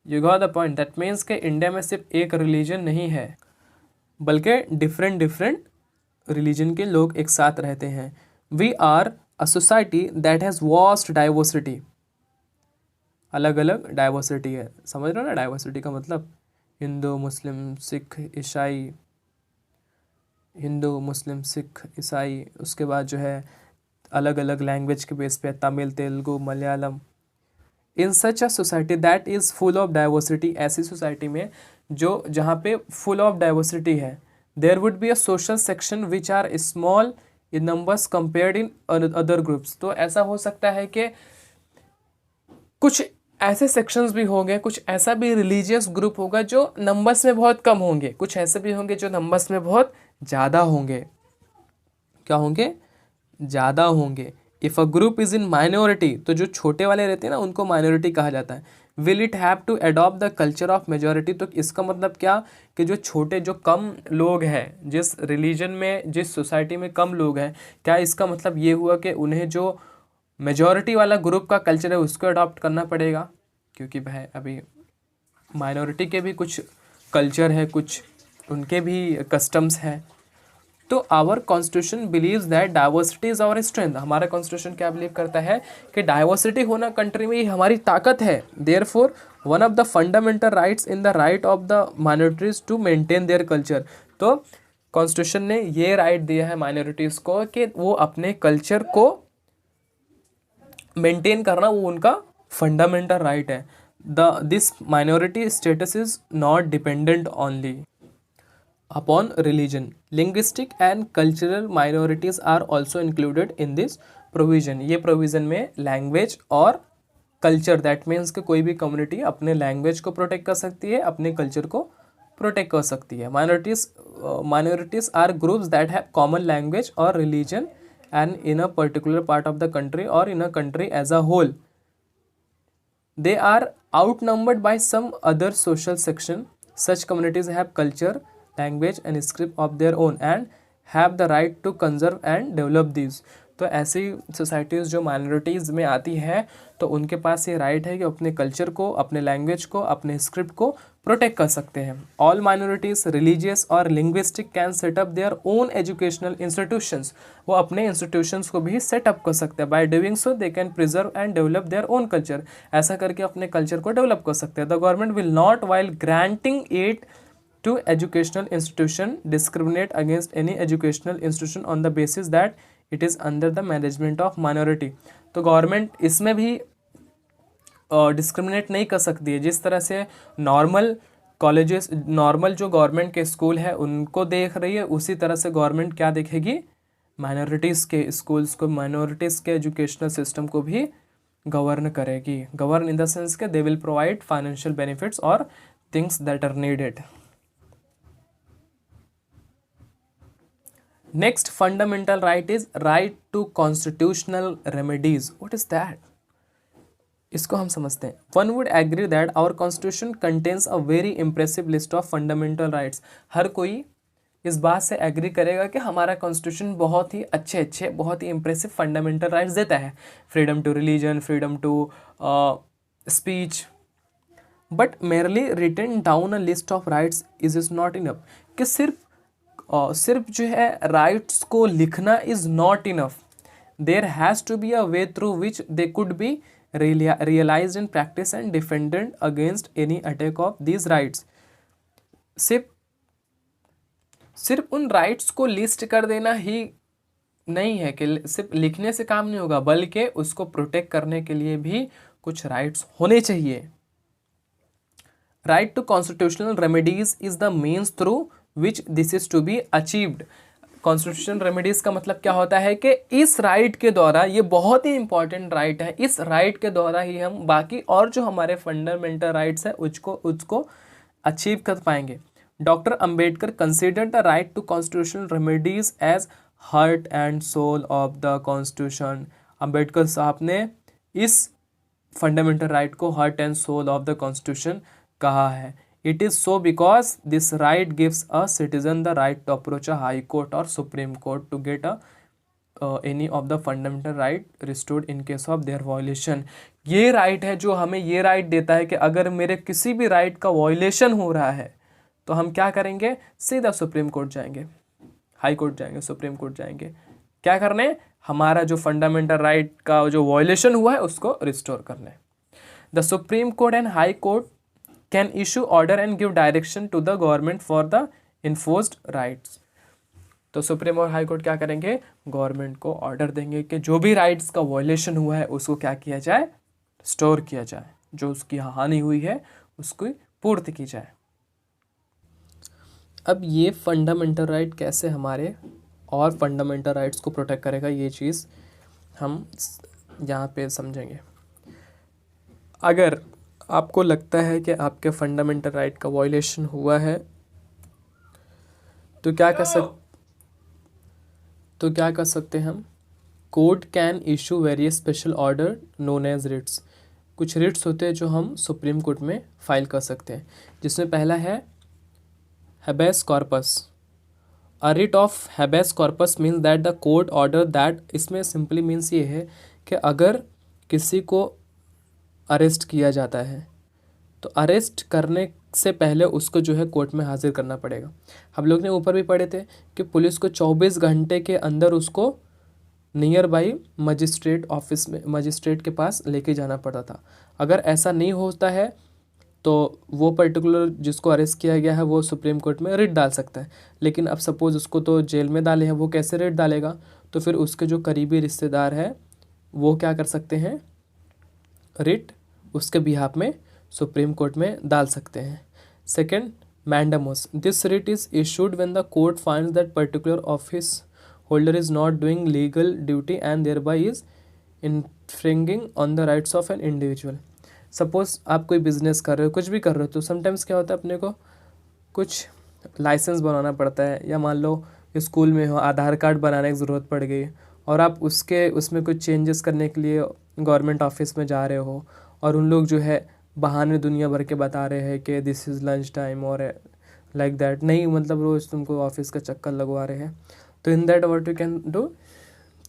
You got the point? That means कि इंडिया में सिर्फ एक रिलीजन नहीं है, बल्कि डिफरेंट रिलीजन के लोग एक साथ रहते हैं। We are a society that has vast diversity. अलग अलग डाइवर्सिटी है। समझ रहे हो ना डाइवर्सिटी का मतलब? हिंदू मुस्लिम सिख ईसाई, हिंदू मुस्लिम सिख ईसाई, उसके बाद जो है अलग अलग लैंग्वेज के बेस पे Tamil, Telugu, Malayalam. In such a society that is full of diversity, ऐसी सोसाइटी में जो जहाँ पे फुल ऑफ डाइवर्सिटी है, there would be a social section which are small in numbers compared in other groups. तो ऐसा हो सकता है कि कुछ ऐसे सेक्शंस भी होंगे, कुछ ऐसा भी रिलीजियस ग्रुप होगा जो नंबर्स में बहुत कम होंगे, कुछ ऐसे भी होंगे जो नंबर्स में बहुत ज़्यादा होंगे। क्या होंगे? ज़्यादा होंगे। If a group is in minority, तो जो छोटे वाले रहते हैं ना उनको माइनॉरिटी कहा जाता है। Will it have to adopt the culture of majority, तो इसका मतलब क्या कि जो छोटे जो कम लोग हैं, जिस रिलीजन में जिस सोसाइटी में कम लोग हैं, क्या इसका मतलब ये हुआ कि उन्हें जो मेजॉरिटी वाला ग्रुप का कल्चर है उसको अडॉप्ट करना पड़ेगा? क्योंकि भाई अभी माइनॉरिटी के भी कुछ कल्चर है, कुछ उनके भी कस्टम्स हैं। तो our constitution believes that diversity is our strength. हमारा कॉन्स्टिट्यूशन क्या बिलीव करता है कि डाइवर्सिटी होना कंट्री में ही हमारी ताकत है। Therefore one of the fundamental rights in the right of the minorities to maintain their culture. तो कॉन्स्टिट्यूशन ने ये राइट दिया है माइनॉरिटीज़ को कि वो अपने कल्चर को मेंटेन करना, वो उनका फंडामेंटल राइट है। This minority status is not dependent only upon religion. Linguistic and cultural minorities are also included in this provision. ये provision में language और culture, that means कि कोई भी community अपने language को protect कर सकती है, अपने culture को protect कर सकती है। Minorities are groups that have common language or religion and in a particular part of the country or in a country as a whole. They are outnumbered by some other social section. Such communities have culture, language and script of their own and have the right to conserve and develop these. तो ऐसी societies जो minorities में आती है तो उनके पास ये right है कि अपने कल्चर को, अपने लैंग्वेज को, अपने स्क्रिप्ट को प्रोटेक्ट कर सकते हैं। ऑल माइनॉरिटीज रिलीजियस और linguistic can set up their own educational institutions, वो अपने इंस्टीट्यूशंस को भी सेट अप कर सकते हैं। By doing so they can preserve and develop their own culture, ऐसा करके अपने कल्चर को डेवलप कर सकते हैं। The government will not while granting aid to educational institution discriminate against any educational institution on the basis that it is under the management of minority। तो government इसमें भी डिस्क्रिमिनेट नहीं कर सकती है। जिस तरह से नॉर्मल कॉलेजेस, नॉर्मल जो गवर्नमेंट के स्कूल है उनको देख रही है, उसी तरह से गवर्नमेंट क्या देखेगी, माइनॉरिटीज़ के स्कूल्स को, माइनॉरिटीज़ के एजुकेशनल सिस्टम को भी गवर्न करेगी। गवर्न इन द सेंस के they will provide financial benefits or things that are needed. Next fundamental right is right to constitutional remedies. What is that? इसको हम समझते हैं। One would agree that our constitution contains a very impressive list of fundamental rights। हर कोई इस बात से agree करेगा कि हमारा कॉन्स्टिट्यूशन बहुत ही अच्छे बहुत ही इंप्रेसिव फंडामेंटल राइट्स देता है। Freedom to religion, freedom to speech, but merely written down a list of rights is not enough. कि सिर्फ जो है राइट्स को लिखना is not enough. There has to be a way through which they could be realised in practice and defended against any attack of these rights. सिर्फ उन rights को list कर देना ही नहीं है कि सिर्फ लिखने से काम नहीं होगा, बल्कि उसको प्रोटेक्ट करने के लिए भी कुछ राइट्स होने चाहिए। Right to constitutional remedies is the means through which this is to be achieved. Constitutional remedies का मतलब क्या होता है कि इस राइट के द्वारा, ये बहुत ही इंपॉर्टेंट राइट है, इस राइट के द्वारा ही हम बाकी और जो हमारे फंडामेंटल राइट्स है उसको अचीव कर पाएंगे। Doctor Ambedkar considered the right to constitutional remedies as heart and soul of the constitution. Ambedkar साहब ने इस फंडामेंटल राइट को heart and soul of the constitution कहा है। It is so because this right gives a citizen the right to approach a high court or supreme court to get any of the fundamental right restored in case of their violation। ये right है जो हमें ये right देता है कि अगर मेरे किसी भी राइट का वायलेशन हो रहा है तो हम क्या करेंगे, सीधा सुप्रीम कोर्ट जाएंगे, हाई कोर्ट जाएंगे, सुप्रीम कोर्ट जाएंगे। क्या करने, हमारा जो फंडामेंटल राइट का जो वायलेशन हुआ है उसको रिस्टोर करने। The supreme court and high court can issue order and give direction to the government for the enforced rights। तो सुप्रीम और हाई कोर्ट क्या करेंगे, गवर्नमेंट को ऑर्डर देंगे कि जो भी राइट्स का वायलेशन हुआ है उसको क्या किया जाए, स्टोर किया जाए, जो उसकी हानि हुई है उसकी पूर्ति की जाए। अब ये फंडामेंटल राइट कैसे हमारे और फंडामेंटल राइट्स को प्रोटेक्ट करेगा, ये चीज़ हम यहाँ पे समझेंगे। अगर आपको लगता है कि आपके फंडामेंटल राइट का वायलेशन हुआ है तो क्या कर सकते हैं हम, court can issue various special order known as writs. कुछ रिट्स होते हैं जो हम सुप्रीम कोर्ट में फाइल कर सकते हैं, जिसमें पहला है habeas corpus. A writ of habeas corpus means that the court order that, इसमें सिंपली मीन्स ये है कि अगर किसी को अरेस्ट किया जाता है तो अरेस्ट करने से पहले उसको जो है कोर्ट में हाजिर करना पड़ेगा। हम लोग ने ऊपर भी पढ़े थे कि पुलिस को 24 घंटे के अंदर उसको नियर बाई मजिस्ट्रेट ऑफिस में, मजिस्ट्रेट के पास लेके जाना पड़ता था। अगर ऐसा नहीं होता है तो वो पर्टिकुलर जिसको अरेस्ट किया गया है वो सुप्रीम कोर्ट में रिट डाल सकता है। लेकिन अब सपोज़ उसको तो जेल में डाले हैं, वो कैसे रिट डालेगा, तो फिर उसके जो करीबी रिश्तेदार है वो क्या कर सकते हैं, रिट उसके बिहाफ में सुप्रीम कोर्ट में डाल सकते हैं। Second, mandamus. This writ is issued when the court finds that particular office holder is not doing legal duty and thereby is infringing on the rights of an individual. Suppose आप कोई business कर रहे हो, कुछ भी कर रहे हो, तो समटाइम्स क्या होता है अपने को कुछ लाइसेंस बनाना पड़ता है, या मान लो स्कूल में हो आधार कार्ड बनाने की ज़रूरत पड़ गई और आप उसमें कुछ चेंजेस करने के लिए गवर्नमेंट ऑफिस में जा रहे हो और उन लोग जो है बहाने दुनिया भर के बता रहे हैं कि दिस इज़ लंच टाइम और लाइक दैट, नहीं मतलब रोज़ तुमको ऑफिस का चक्कर लगवा रहे हैं। तो in that what you can do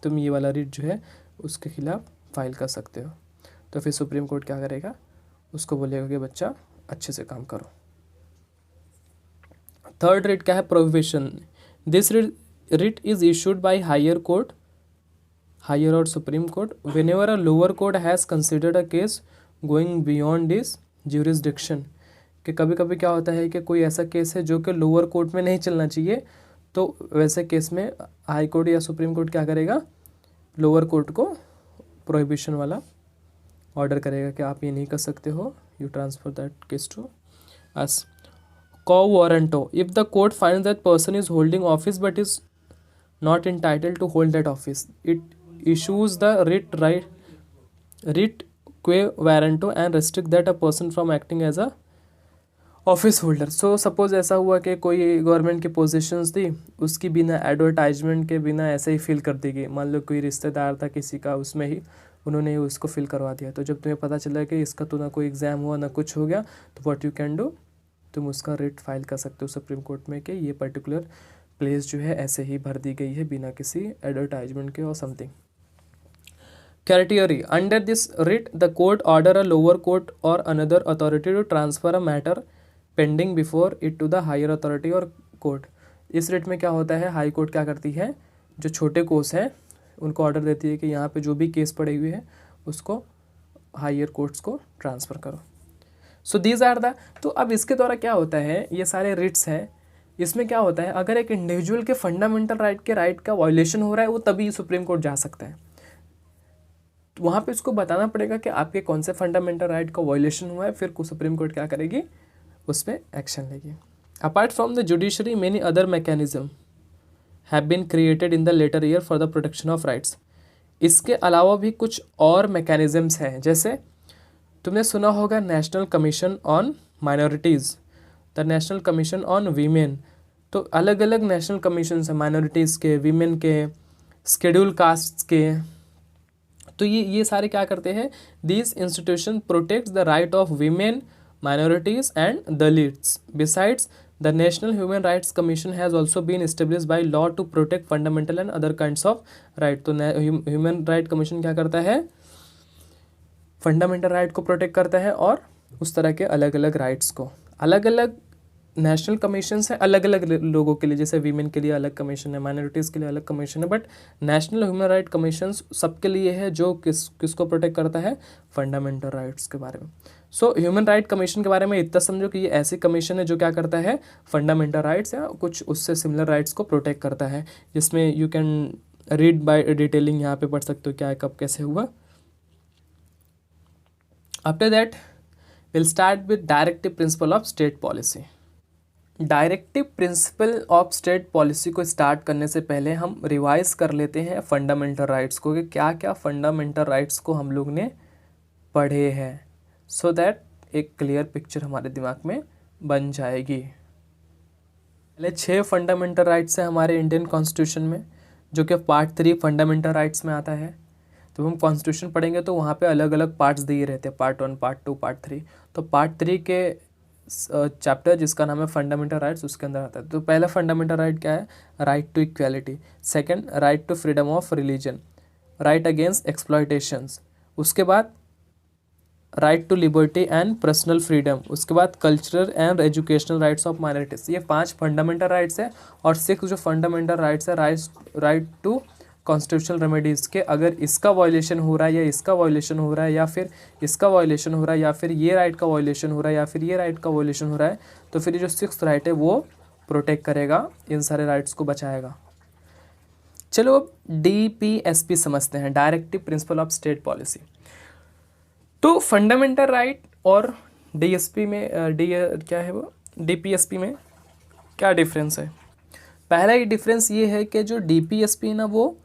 तुम ये वाला रिट जो है उसके खिलाफ फाइल कर सकते हो। तो फिर सुप्रीम कोर्ट क्या करेगा, उसको बोलेगा कि बच्चा अच्छे से काम करो। थर्ड रिट क्या है, prohibition. This writ is issued by higher court, higher or supreme court, whenever a lower court has considered a case going beyond this jurisdiction. कि कभी कभी क्या होता है कि कोई ऐसा केस है जो कि लोअर कोर्ट में नहीं चलना चाहिए, तो वैसे केस में हाई कोर्ट या सुप्रीम कोर्ट क्या करेगा, लोअर कोर्ट को प्रोहिबिशन वाला ऑर्डर करेगा कि आप ये नहीं कर सकते हो, you transfer that case to us. Quo warranto, if the court finds that person is holding office but is not entitled to hold that office, it issues the writ quo warranto and restrict that a person from acting as a office holder. So suppose ऐसा हुआ कि कोई government की positions थी, उसकी बिना advertisement के, बिना ऐसे ही फिल कर दी गई। मान लो कोई रिश्तेदार था किसी का, उसमें ही उन्होंने उसको फिल करवा दिया। तो जब तुम्हें पता चला कि इसका तो ना कोई एग्ज़ाम हुआ ना कुछ हो गया, तो व्हाट यू कैन डू, तुम उसका रिट फाइल कर सकते हो सुप्रीम कोर्ट में कि ये पर्टिकुलर प्लेस जो है ऐसे ही भर दी गई है बिना किसी एडवर्टाइजमेंट के or something. Category, under this writ the court order a lower court or another authority to transfer a matter pending before it to the higher authority or court. इस रिट में क्या होता है, हाई कोर्ट क्या करती है, जो छोटे कोर्ट्स हैं उनको ऑर्डर देती है कि यहाँ पे जो भी केस पड़े हुए हैं उसको हायर कोर्ट्स को ट्रांसफ़र करो। सो दीज आर द, तो अब इसके द्वारा क्या होता है, ये सारे रिट्स हैं, इसमें क्या होता है, अगर एक इंडिविजुअल के फंडामेंटल राइट का वायलेशन हो रहा है, वो तभी सुप्रीम कोर्ट जा सकता है। तो वहाँ पे उसको बताना पड़ेगा कि आपके कौन से फंडामेंटल राइट का वायलेशन हुआ है, फिर सुप्रीम कोर्ट क्या करेगी, उस पर एक्शन लेगी। Apart from the judiciary many other mechanism have been created in the later year for the protection of rights. इसके अलावा भी कुछ और मैकेनिज्म्स हैं, जैसे तुमने सुना होगा national commission on minorities, the national commission on women. तो अलग अलग नेशनल कमीशन हैं, माइनॉरिटीज़ के, वीमेन के, शेड्यूल कास्ट के। तो ये सारे क्या करते हैं, this institution protects the right of women, minorities and dalites. Besides, the National Human Rights Commission has also been established by law to protect fundamental and other kinds of right. तो human right commission क्या करता है, fundamental right को protect करता है और उस तरह के अलग अलग राइट्स को। अलग अलग नेशनल कमीशंस हैं अलग अलग लोगों के लिए, जैसे वीमेन के लिए अलग कमीशन है, माइनॉरिटीज़ के लिए अलग कमीशन है, but national human right commission सबके लिए है, जो किसको प्रोटेक्ट करता है, फंडामेंटल राइट्स के बारे में। सो ह्यूमन राइट कमीशन के बारे में इतना समझो कि ये ऐसी कमीशन है जो क्या करता है, फंडामेंटल राइट्स या कुछ उससे सिमिलर राइट्स को प्रोटेक्ट करता है, जिसमें you can read by detailing, यहाँ पे पढ़ सकते हो क्या है, कब कैसे हुआ। After that will start with directive principle of state policy. Directive principle of state policy को स्टार्ट करने से पहले हम रिवाइज कर लेते हैं फंडामेंटल राइट्स को, कि क्या क्या फंडामेंटल राइट्स को हम लोग ने पढ़े हैं, सो दैट एक क्लियर पिक्चर हमारे दिमाग में बन जाएगी। पहले 6 फंडामेंटल राइट्स हैं हमारे इंडियन कॉन्स्टिट्यूशन में, जो कि पार्ट 3 फंडामेंटल राइट्स में आता है। तो हम कॉन्स्टिट्यूशन पढ़ेंगे तो वहाँ पे अलग अलग पार्ट्स दिए रहते हैं, पार्ट 1, पार्ट 2, पार्ट 3। तो पार्ट 3 के चैप्टर जिसका नाम है फंडामेंटल राइट्स, उसके अंदर आता है। तो पहला फंडामेंटल राइट क्या है, right to equality. Second, right to freedom of religion, right against exploitations. उसके बाद right to liberty and personal freedom. उसके बाद cultural and educational rights of minorities. ये 5 फंडामेंटल राइट्स है। और 6 जो फंडामेंटल राइट्स है, राइट टू कॉन्स्टिट्यूशनल रेमेडीज़ के, अगर इसका वायलेशन हो रहा है या इसका वायलेशन हो रहा है या फिर इसका वायलेशन हो रहा है या फिर ये राइट का वायलेशन हो रहा है या फिर ये राइट का वायलेशन हो रहा है, तो फिर ये जो 6th राइट है वो प्रोटेक्ट करेगा, इन सारे राइट्स को बचाएगा। चलो अब DPSP समझते हैं, directive principle of state policy. तो फंडामेंटल राइट और DSP में क्या है वो, DPSP में क्या डिफरेंस है। पहला ही डिफरेंस ये है कि जो DPSP ना वो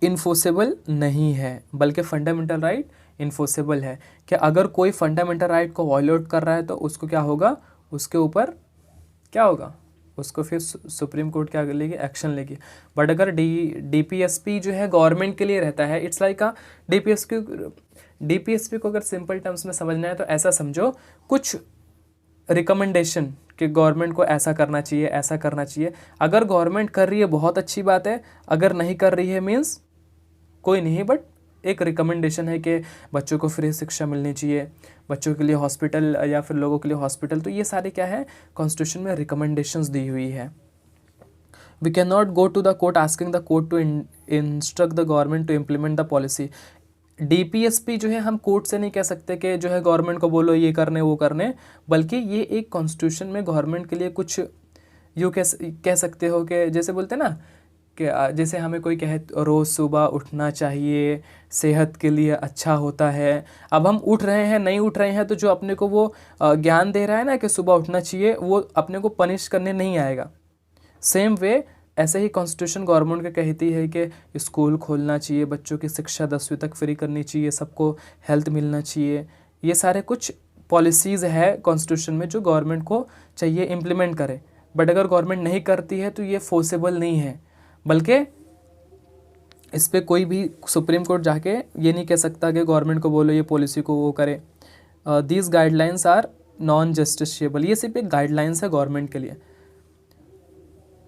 इन्फोर्सेबल नहीं है, बल्कि फंडामेंटल राइट इन्फोर्सेबल है। कि अगर कोई फंडामेंटल राइट को वायलेट कर रहा है तो उसको क्या होगा, उसके ऊपर क्या होगा, उसको फिर सुप्रीम कोर्ट क्या लेगी, एक्शन लेगी। बट अगर DPSP जो है गवर्नमेंट के लिए रहता है, इट्स लाइक अ DPSP को अगर सिंपल टर्म्स में समझना है तो ऐसा समझो, कुछ रिकमेंडेशन कि गवर्नमेंट को ऐसा करना चाहिए, ऐसा करना चाहिए। अगर गवर्नमेंट कर रही है बहुत अच्छी बात है, अगर नहीं कर रही है मीन्स कोई नहीं, बट एक रिकमेंडेशन है कि बच्चों को फ्री शिक्षा मिलनी चाहिए, बच्चों के लिए हॉस्पिटल या फिर लोगों के लिए हॉस्पिटल, तो ये सारे क्या है कॉन्स्टिट्यूशन में रिकमेंडेशंस दी हुई है। We can not go to the court asking the court to instruct the government to implement the policy. DPSP जो है हम कोर्ट से नहीं कह सकते कि जो है गवर्नमेंट को बोलो ये करने वो करने, बल्कि ये एक कॉन्स्टिट्यूशन में गवर्नमेंट के लिए कुछ यूँ कह सकते हो कि जैसे बोलते हैं ना कि जैसे हमें कोई कहे रोज़ सुबह उठना चाहिए, सेहत के लिए अच्छा होता है। अब हम उठ रहे हैं नहीं उठ रहे हैं, तो जो अपने को वो ज्ञान दे रहा है ना कि सुबह उठना चाहिए, वो अपने को पनिश करने नहीं आएगा। सेम वे ऐसे ही कॉन्स्टिट्यूशन गवर्नमेंट का कहती है कि स्कूल खोलना चाहिए, बच्चों की शिक्षा 10वीं तक फ्री करनी चाहिए, सबको हेल्थ मिलना चाहिए। ये सारे कुछ पॉलिसीज़ है कॉन्स्टिट्यूशन में जो गवर्नमेंट को चाहिए इम्प्लीमेंट करे, बट अगर गवर्नमेंट नहीं करती है तो ये फोर्सेबल नहीं है, बल्कि इस पर कोई भी सुप्रीम कोर्ट जाके ये नहीं कह सकता कि गवर्नमेंट को बोलो ये पॉलिसी को वो करे। These guidelines are non justiciable, ये सिर्फ एक गाइडलाइंस है गवर्नमेंट के लिए।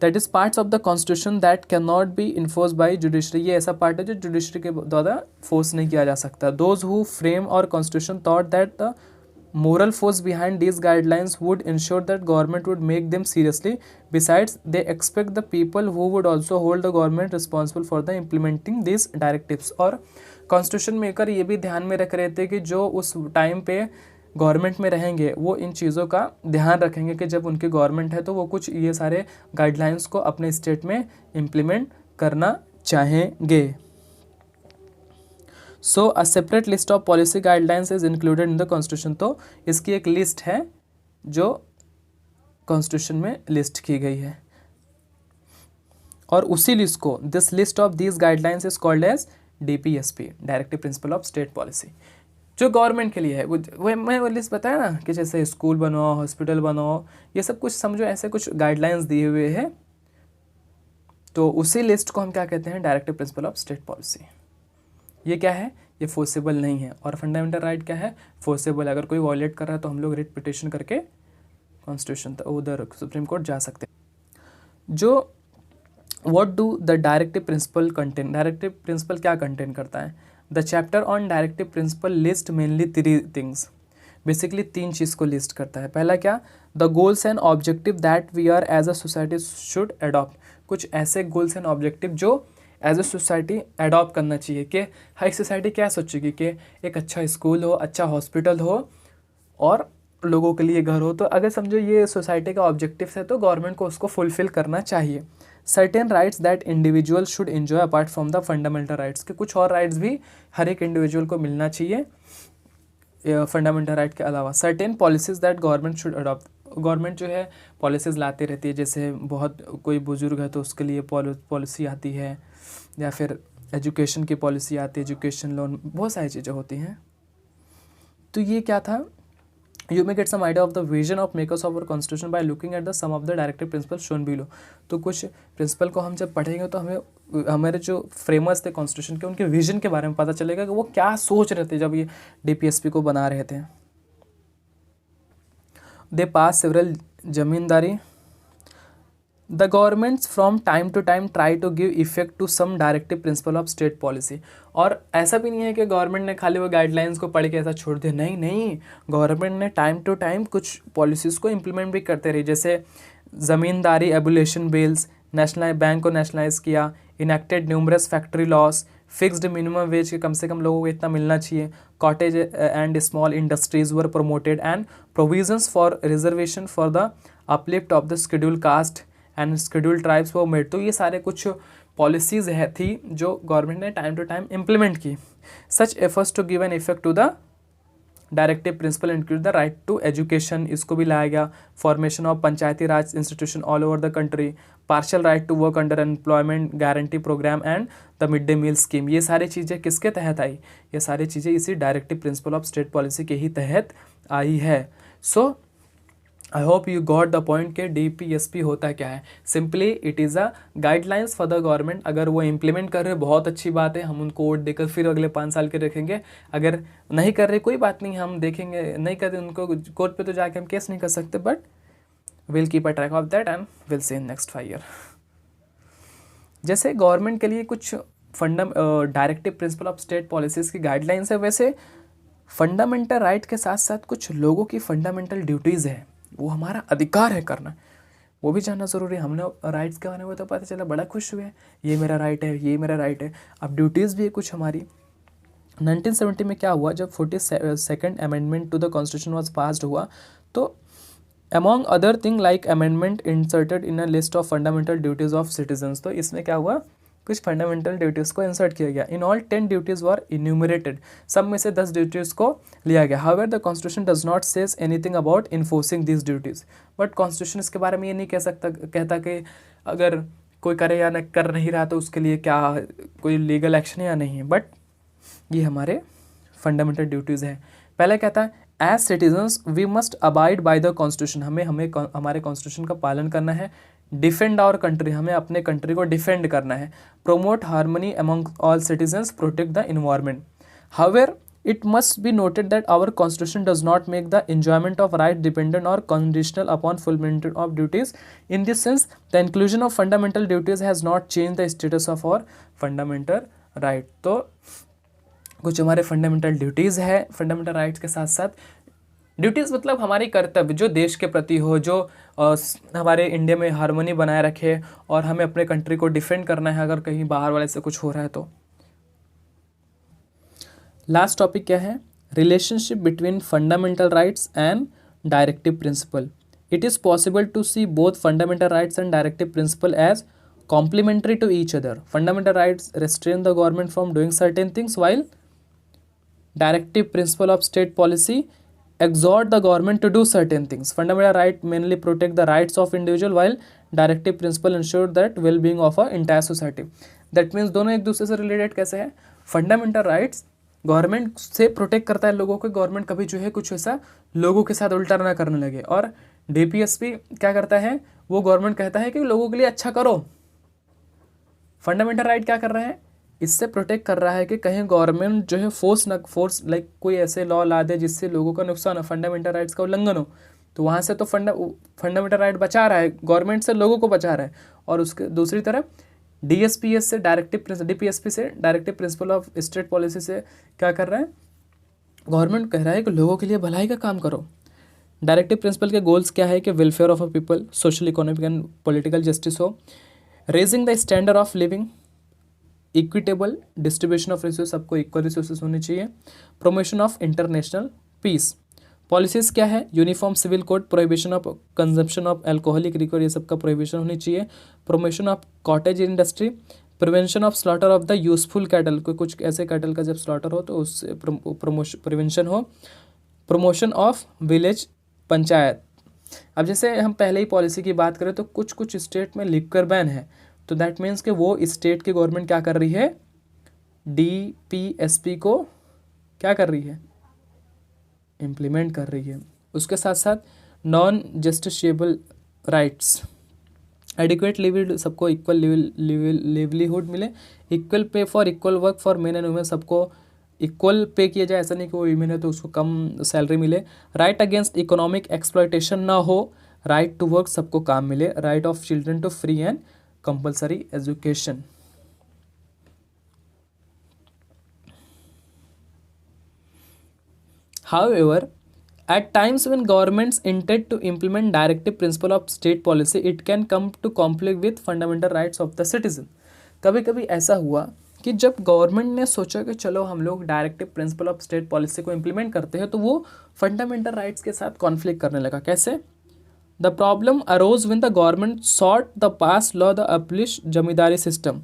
That is parts of the constitution that can not be enforce by judiciary, ये ऐसा पार्ट है जो जुडिशरी के द्वारा फोर्स नहीं किया जा सकता। दोज हु फ्रेम और constitution thought that the moral force behind these guidelines would ensure that government would make them seriously. Besides, they expect the people who would also hold the government responsible for the implementing these directives. और constitution maker ये भी ध्यान में रख रहे थे कि जो उस टाइम पे गवर्नमेंट में रहेंगे वो इन चीज़ों का ध्यान रखेंगे कि जब उनकी गवर्नमेंट है तो वो कुछ ये सारे गाइडलाइंस को अपने स्टेट में इम्प्लीमेंट करना चाहेंगे। So a separate list of policy guidelines is included in the constitution, तो इसकी एक लिस्ट है जो कॉन्स्टिट्यूशन में लिस्ट की गई है, और उसी लिस्ट को this list of these guidelines is called as DPSP, directive principle of state policy, जो गवर्नमेंट के लिए है। मैं वो लिस्ट बताया ना कि जैसे स्कूल बनाओ, हॉस्पिटल बनाओ, ये सब कुछ समझो ऐसे कुछ गाइडलाइंस दिए हुए हैं, तो उसी लिस्ट को हम क्या कहते हैं directive principle of state policy. ये क्या है, ये फोर्सेबल नहीं है, और फंडामेंटल राइट क्या है, फोर्सेबल। अगर कोई वॉयलेट कर रहा है तो हम लोग रिट पिटिशन करके कॉन्स्टिट्यूशन उधर सुप्रीम कोर्ट जा सकते हैं। जो what do the directive principle contain, directive principle क्या कंटेन करता है। The chapter on directive principle list mainly 3 things, basically 3 चीज़ को लिस्ट करता है। पहला क्या, the goals and objective that we are as a society should adopt, कुछ ऐसे गोल्स एंड ऑब्जेक्टिव जो एज अ सोसाइटी अडॉप्ट करना चाहिए। कि हर सोसाइटी क्या सोचेगी कि एक अच्छा स्कूल हो, अच्छा हॉस्पिटल हो और लोगों के लिए घर हो, तो अगर समझो ये सोसाइटी का ऑब्जेक्टिव है तो गवर्नमेंट को उसको फुलफिल करना चाहिए। Certain rights that individual should enjoy apart from the fundamental rights, के कुछ और राइट्स भी हर एक इंडिविजुअल को मिलना चाहिए फंडामेंटल राइट के अलावा। Certain policies that government should adopt, government जो है पॉलिसीज़ लाती रहती है, जैसे बहुत कोई बुजुर्ग है तो उसके लिए पॉलिसी आती है, या फिर एजुकेशन की पॉलिसी आती है, एजुकेशन लोन, बहुत सारी चीज़ें होती हैं। तो ये क्या था, you may get some idea of the vision of makers of our constitution by looking at the some of the directive principle shown below. तो कुछ प्रिंसिपल को हम जब पढ़ेंगे तो हमें हमारे जो फ्रेमर्स थे कॉन्स्टिट्यूशन के, उनके विजन के बारे में पता चलेगा कि वो क्या सोच रहे थे जब ये डीपीएसपी को बना रहे थे। They pass several zamindari, the governments from time to time try to give effect to some directive principle of state policy. और ऐसा भी नहीं है कि गवर्नमेंट ने खाली वो गाइडलाइंस को पढ़ के ऐसा छोड़ दिया, नहीं नहीं, गवर्नमेंट ने टाइम टू टाइम कुछ पॉलिसीज़ को इम्प्लीमेंट भी करते रहे। जैसे ज़मींदारी एबुलेशन बिल्स, नेशनल बैंक को नेशनलाइज किया, enacted numerous factory loss, fixed minimum wage के कम से कम लोगों को इतना मिलना चाहिए, cottage and small industries were promoted, and provisions for reservation for the uplift of the schedule caste and schedule tribes वो मेड। तो ये सारे कुछ पॉलिसीज़ है थी जो गवर्नमेंट ने टाइम टू टाइम इम्प्लीमेंट की। Such efforts to give an effect to the directive principle include the right to education, इसको भी लाया गया। Formation of panchayati raj institution all over the country, partial right to work under employment guarantee programme and the mid day meal scheme. ये सारी चीज़ें किसके तहत आई, ये सारी चीज़ें इसी directive principle of state policy के ही तहत आई है। So I hope you got the point के डीपीएसपी होता क्या है। Simply it is a guidelines for the government. अगर वो इम्प्लीमेंट कर रहे बहुत अच्छी बात है, हम उनको वोट देकर फिर अगले 5 साल के रखेंगे। अगर नहीं कर रहे कोई बात नहीं, हम देखेंगे, नहीं कर रहे उनको कोर्ट पे तो जाके हम केस नहीं कर सकते, but will keep a track of that and will see in next 5 year. जैसे गवर्नमेंट के लिए कुछ directive principle of state policies की गाइडलाइंस है, वैसे फंडामेंटल राइट के साथ साथ कुछ लोगों की फंडामेंटल ड्यूटीज़ है, वो हमारा अधिकार है करना, वो भी जानना ज़रूरी है। हमने राइट्स के बारे में तो पता चला, बड़ा खुश हुए, ये मेरा राइट है, ये मेरा राइट है। अब ड्यूटीज़ भी है कुछ हमारी। 1970 में क्या हुआ, जब 42nd amendment to the constitution was passed हुआ, तो among other thing like amendment inserted in a list of fundamental duties of citizens, तो इसमें क्या हुआ, कुछ फंडामेंटल ड्यूटीज़ को इंसर्ट किया गया। In all 10 duties were enumerated, सब में से 10 ड्यूटीज़ को लिया गया। However the constitution does not says anything about enforcing this duties, but constitution इसके बारे में ये नहीं कहता कि अगर कोई करे या न कर नहीं रहा तो उसके लिए क्या कोई लीगल एक्शन है या नहीं है, बट ये हमारे फंडामेंटल ड्यूटीज़ है। पहले कहता है as citizens we must abide by the constitution, हमें हमारे कॉन्स्टिट्यूशन का पालन करना है। डिफेंड आवर कंट्री, हमें अपने कंट्री को डिफेंड करना है। Promote harmony among all citizens, protect the environment. However it must be noted that our constitution does not make the enjoyment of right dependent or conditional upon fulfillment of duties. In this sense, the inclusion of fundamental duties has not changed the status of our fundamental right. तो कुछ हमारे fundamental duties है, fundamental rights के साथ साथ duties मतलब हमारी कर्तव्य जो देश के प्रति हो, जो हमारे इंडिया में हार्मनी बनाए रखे और हमें अपने कंट्री को डिफेंड करना है अगर कहीं बाहर वाले से कुछ हो रहा है तो। लास्ट टॉपिक क्या है, relationship between fundamental rights and directive principle. It is possible to see both fundamental rights and directive principle as complementary to each other. Fundamental rights restrain the government from doing certain things, while directive principle of state policy exhort the government to do certain things. Fundamental right mainly protect the rights of individual, while directive principle ensure that well-being of a entire society. That means दोनों एक दूसरे से related कैसे है, fundamental rights government से protect करता है लोगों को, गवर्नमेंट कभी जो है कुछ ऐसा लोगों के साथ उल्टा ना करने लगे। और डीपीएसपी क्या करता है, वो गवर्नमेंट कहता है कि लोगों के लिए अच्छा करो। फंडामेंटल राइट क्या कर रहा है, इससे प्रोटेक्ट कर रहा है कि कहीं गवर्नमेंट जो है फोर्स लाइक कोई ऐसे लॉ ला दे जिससे लोगों का नुकसान हो, फंडामेंटल राइट्स का उल्लंघन हो, तो वहाँ से तो फंडामेंटल राइट बचा रहा है, गवर्नमेंट से लोगों को बचा रहा है। और उसके दूसरी तरफ डीपीएसपी से directive principle of state policy से क्या कर रहा है, गवर्नमेंट कह रहा है कि लोगों के लिए भलाई का काम करो। डायरेक्टिव प्रिंसिपल के गोल्स क्या है कि welfare of a people, social economic and political justice हो, raising the standard of living, equitable distribution of resource, सबको इक्वल रिसोर्सेज होने चाहिए, promotion of international peace. Policies क्या है, uniform civil code, prohibition of consumption of alcoholic liquor, ये सब का prohibition होनी चाहिए, promotion of cottage industry, prevention of slaughter of the useful cattle, कोई कुछ ऐसे कैटल का जब स्लॉटर हो तो उससे प्रिवेंशन हो, प्रमोशन ऑफ विलेज पंचायत। अब जैसे हम पहले ही पॉलिसी की बात करें तो कुछ कुछ स्टेट में लिक्वर बैन है, तो दैट मीन्स कि वो स्टेट की गवर्नमेंट क्या कर रही है, डीपीएसपी को क्या कर रही है, इम्प्लीमेंट कर रही है। उसके साथ साथ non justiciable rights, adequate levied, सबको इक्वल लिवलीहुड मिले, equal pay for equal work for main and women, सबको इक्वल पे किया जाए, ऐसा नहीं कि वो वीमेन है तो उसको कम सैलरी मिले, राइट अगेंस्ट इकोनॉमिक एक्सप्लॉयटेशन ना हो, राइट टू वर्क, सबको काम मिले, right of children to free and compulsory education. However, at times when governments intend to implement directive principle of state policy, it can come to conflict with fundamental rights of the citizen. कभी कभी ऐसा हुआ कि जब government ने सोचा कि चलो हम लोग directive principle of state policy को इम्प्लीमेंट करते हैं, तो वो फंडामेंटल राइट्स के साथ कॉन्फ्लिक्ट करने लगा। कैसे, the problem arose when the government sought the pass law the abolish zamindari system.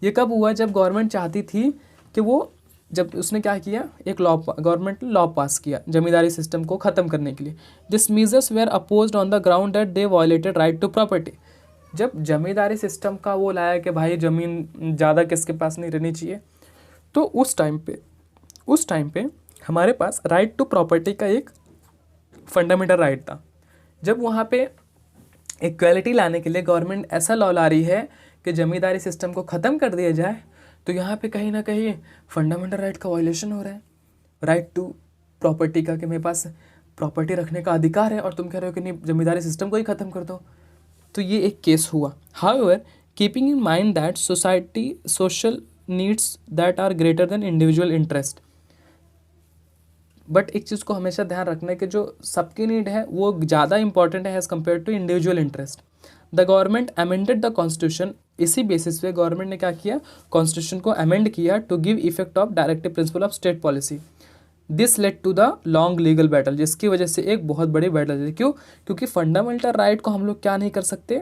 ये कब हुआ, जब गवर्नमेंट चाहती थी कि वो, जब उसने क्या किया, एक लॉ, गवर्नमेंट ने लॉ पास किया जमींदारी सिस्टम को ख़त्म करने के लिए। This measures were opposed on the ground that they violated right to property. जब जमींदारी सिस्टम का वो लाया कि भाई ज़मीन ज़्यादा किसके पास नहीं रहनी चाहिए, तो उस टाइम पे हमारे पास राइट टू प्रॉपर्टी का एक फंडामेंटल राइट था। जब वहाँ पे इक्वालिटी लाने के लिए गवर्नमेंट ऐसा लॉ ला रही है कि जमींदारी सिस्टम को ख़त्म कर दिया जाए, तो यहाँ पे कहीं ना कहीं फंडामेंटल राइट का वायलेशन हो रहा है, राइट टू प्रॉपर्टी का, कि मेरे पास प्रॉपर्टी रखने का अधिकार है और तुम कह रहे हो कि नहीं, जमींदारी सिस्टम को ही ख़त्म कर दो। तो ये एक केस हुआ। However, keeping in mind that society social needs that are greater than individual interest, but एक चीज़ को हमेशा ध्यान रखना है कि जो सबकी नीड है वो ज़्यादा इंपॉर्टेंट है as compare to individual interest. The government amended the constitution, इसी बेसिस पे गवर्नमेंट ने क्या किया, कॉन्स्टिट्यूशन को अमेंड किया to give effect of directive principle of state policy. This led to the long legal battle, जिसकी वजह से एक बहुत बड़ी बैटल थी। क्यों? क्योंकि फंडामेंटल राइट को हम लोग क्या नहीं कर सकते,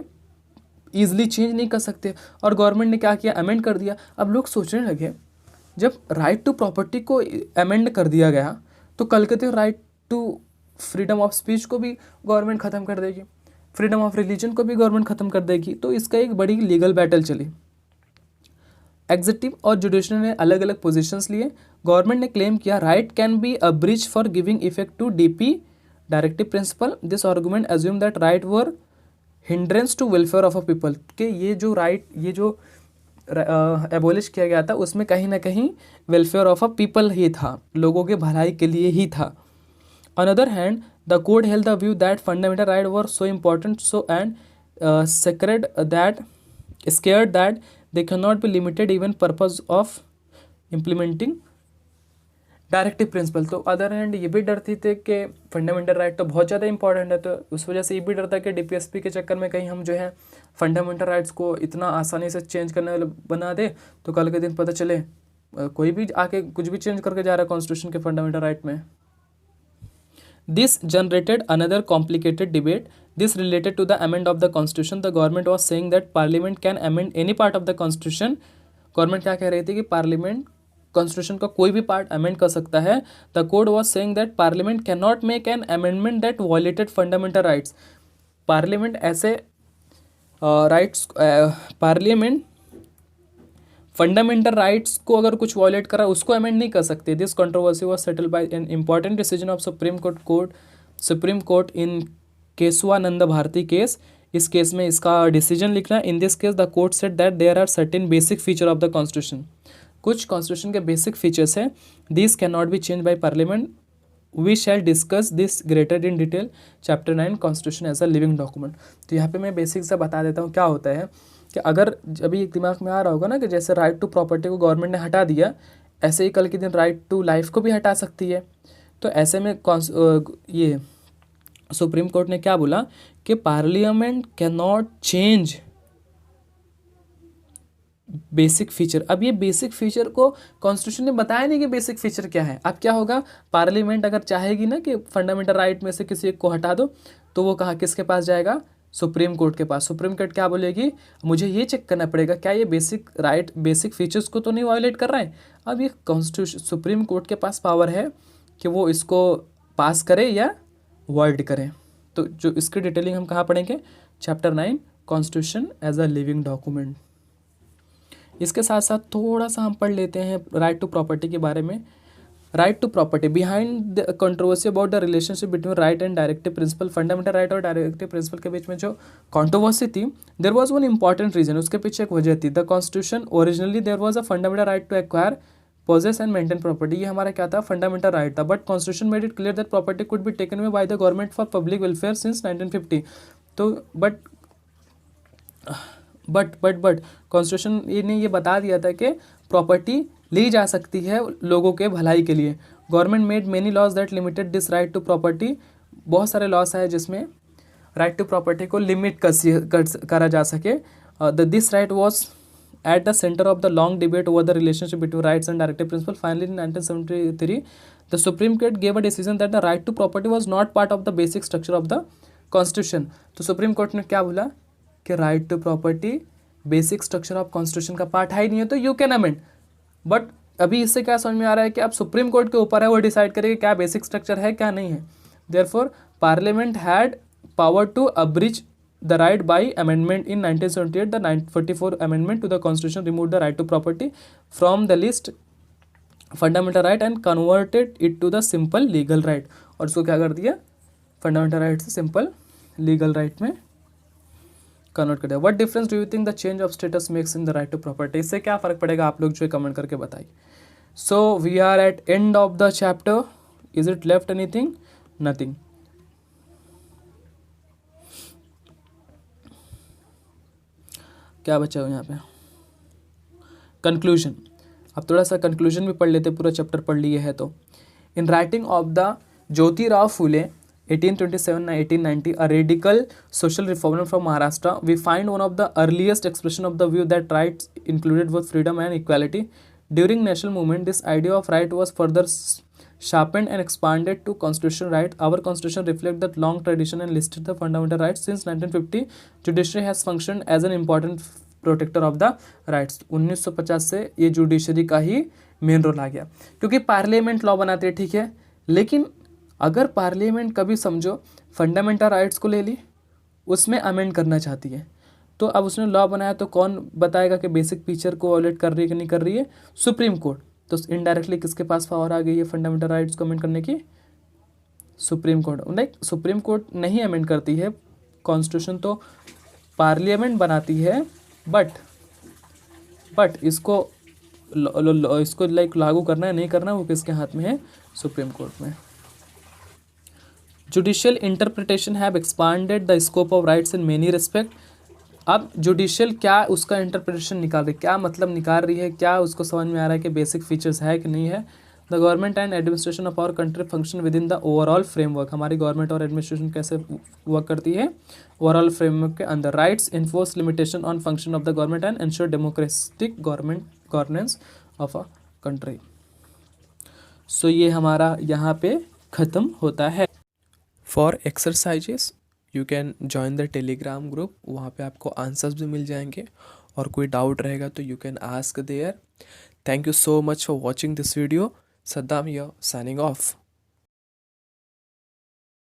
ईजिली चेंज नहीं कर सकते, और गवर्नमेंट ने क्या किया, अमेंड कर दिया। अब लोग सोचने लगे, जब राइट टू प्रॉपर्टी को अमेंड कर दिया गया तो कल के दिन right to freedom of speech को भी गवर्नमेंट ख़त्म कर देगी, फ्रीडम ऑफ रिलीजन को भी गवर्नमेंट ख़त्म कर देगी। तो इसका एक बड़ी लीगल बैटल चली। एग्जीक्यूटिव और जुडिशरी ने अलग अलग पोजीशंस लिए। गवर्नमेंट ने क्लेम किया right can be abridge for giving effect to DP directive principle. This argument assume that right were hindrance to welfare of a people, कि ये जो राइट, ये जो एबोलिश किया गया था उसमें कहीं ना कहीं वेलफेयर ऑफ अ पीपल ही था, लोगों के भलाई के लिए ही था। On other hand the code held the view that fundamental right were so important so and sacred that scared that they can not B limited even purpose of implementing directive principle. तो other hand ये भी डरती थे कि fundamental right तो बहुत ज़्यादा important है, तो उस वजह से ये भी डरता है कि डीपीएसपी के चक्कर में कहीं हम जो है फंडामेंटल राइट्स को इतना आसानी से चेंज करने वाले बना दे तो कल के दिन पता चले कोई भी आके कुछ भी चेंज करके जा रहा है कॉन्स्टिट्यूशन के फंडामेंटल राइट में। This generated another complicated debate. This related to the amend of the constitution. The government was saying that parliament can amend any part of the constitution. Government क्या कह रही थी कि पार्लियामेंट कॉन्स्टिट्यूशन का कोई भी part amend कर सकता है। The code was saying that parliament can not make an amendment that violated fundamental rights. Parliament ऐसे राइट्स पार्लियामेंट फंडामेंटल राइट्स को अगर कुछ वायलेट करा उसको अमेंड नहीं कर सकते। This controversy was settled by an important decision of Supreme Court in Kesavananda Bharati case. इस केस में इसका डिसीजन लिखना। In this case the court said that there are certain basic feature of the constitution. कुछ constitution के basic features हैं, this can not be change by parliament. We shall discuss this greater in detail chapter 9 constitution as a living document. तो यहाँ पे मैं basic से बता देता हूँ क्या होता है कि अगर अभी दिमाग में आ रहा होगा ना कि जैसे राइट टू प्रॉपर्टी को गवर्नमेंट ने हटा दिया, ऐसे ही कल के दिन राइट टू लाइफ को भी हटा सकती है। तो ऐसे में ये सुप्रीम कोर्ट ने क्या बोला कि parliament can not change basic feature. अब ये बेसिक फीचर को कॉन्स्टिट्यूशन ने बताया नहीं कि बेसिक फीचर क्या है। अब क्या होगा, पार्लियामेंट अगर चाहेगी ना कि फंडामेंटल राइट में से किसी एक को हटा दो तो वो कहाँ किसके पास जाएगा, सुप्रीम कोर्ट के पास। सुप्रीम कोर्ट क्या बोलेगी, मुझे ये चेक करना पड़ेगा क्या ये बेसिक राइट बेसिक फीचर्स को तो नहीं वायलेट कर रहा है। अब ये कॉन्स्टिट्यूशन सुप्रीम कोर्ट के पास पावर है कि वो इसको पास करे या वॉइड करे। तो जो इसकी डिटेलिंग हम कहाँ पढ़ेंगे, chapter 9 constitution as a living document. इसके साथ साथ थोड़ा सा हम पढ़ लेते हैं राइट टू प्रॉपर्टी के बारे में। Right to property, behind the controversy about the relationship between right and directive principle, fundamental right और डायरेक्टिव प्रिंसिपल के बीच में जो कंट्रोवर्सी थी, there was one important reason, उसके पीछे एक वजह थी। The constitution originally there was a fundamental right to acquire possess and maintain property. ये हमारा क्या था, फंडामेंटल राइट था। But constitution made it clear that property could be taken away by the government for public welfare since 1950। तो but constitution ने ये बता दिया था कि प्रॉपर्टी ली जा सकती है लोगों के भलाई के लिए। Government made many laws that limited this right to property. बहुत सारे लॉस है जिसमें राइट टू प्रॉपर्टी को लिमिट करा जा सके। This right was at the center of the long debate over the relationship between rights and directive principle. Finally, in 1973, the Supreme Court gave a decision that the right to property was not part of the basic structure of the Constitution. तो Supreme court ने क्या बोला कि right to property basic structure of constitution का part है ही नहीं है, तो यू कैन अमेंड। बट अभी इससे क्या समझ में आ रहा है कि अब सुप्रीम कोर्ट के ऊपर है वो डिसाइड करेगा क्या बेसिक स्ट्रक्चर है क्या नहीं है। Therefore parliament had power to abridge the right by amendment in 1978. The 944 amendment to the constitution removed the right to property from the list fundamental right and converted it to the simple legal right. और उसको क्या कर दिया, fundamental right से simple legal right में convert कर दिया। What difference do you think the change of status makes in the right to property? इससे क्या फ़र्क पड़ेगा, आप लोग जो है कमेंट करके बताइए। So we are at end of the chapter. Is it left anything? Nothing. क्या बचा हो यहाँ पे, कंक्लूजन। अब थोड़ा सा कंक्लूजन भी पढ़ लेते, पूरा चैप्टर पढ़ लिए है तो। In writing of the Jyotirao Phule 1827-1890, a radical social reformer from Maharashtra, we find one of the earliest expression of the view that rights included both freedom and equality. During national movement, this idea of right was further sharpened and expanded to constitutional right. Our constitution reflects that long tradition and listed the fundamental rights. Since 1950, judiciary has functioned as an important protector of the rights. 1950 से ये judiciary का ही main role आ गया, क्योंकि parliament law बनाते हैं, ठीक है, लेकिन अगर पार्लियामेंट कभी समझो फंडामेंटल राइट्स को ले ली, उसमें अमेंड करना चाहती है, तो अब उसने लॉ बनाया तो कौन बताएगा कि बेसिक फीचर को वॉलेट कर रही है कि नहीं कर रही है? Supreme court. तो इनडायरेक्टली किसके पास पावर आ गई है फंडामेंटल राइट्स को अमेंड करने की? Supreme court. Like supreme court नहीं अमेंड करती है कॉन्स्टिट्यूशन, तो पार्लियामेंट बनाती है, बट इसको लाइक लागू करना है नहीं करना वो किसके हाथ में है? सुप्रीम कोर्ट में। Judicial interpretation have expanded the scope of rights in many respect. अब जुडिशियल क्या उसका इंटरप्रिटेशन निकाल रही है, क्या मतलब निकाल रही है, क्या उसको समझ में आ रहा है कि बेसिक फीचर्स है कि नहीं है? The government and administration of our country function within the overall framework. हमारी गवर्नमेंट और एडमिनिस्ट्रेशन कैसे वर्क करती है? ओवरऑल फ्रेमवर्क के अंदर। Rights enforce limitation on function of the government and ensure democratic government governance of a country. So ये हमारा यहाँ पे ख़त्म होता है। For exercises you can join the Telegram group, वहाँ पे आपको आंसर्स भी मिल जाएंगे, और कोई डाउट रहेगा तो you can ask there. Thank you so much for watching this video. Saddam here, signing off.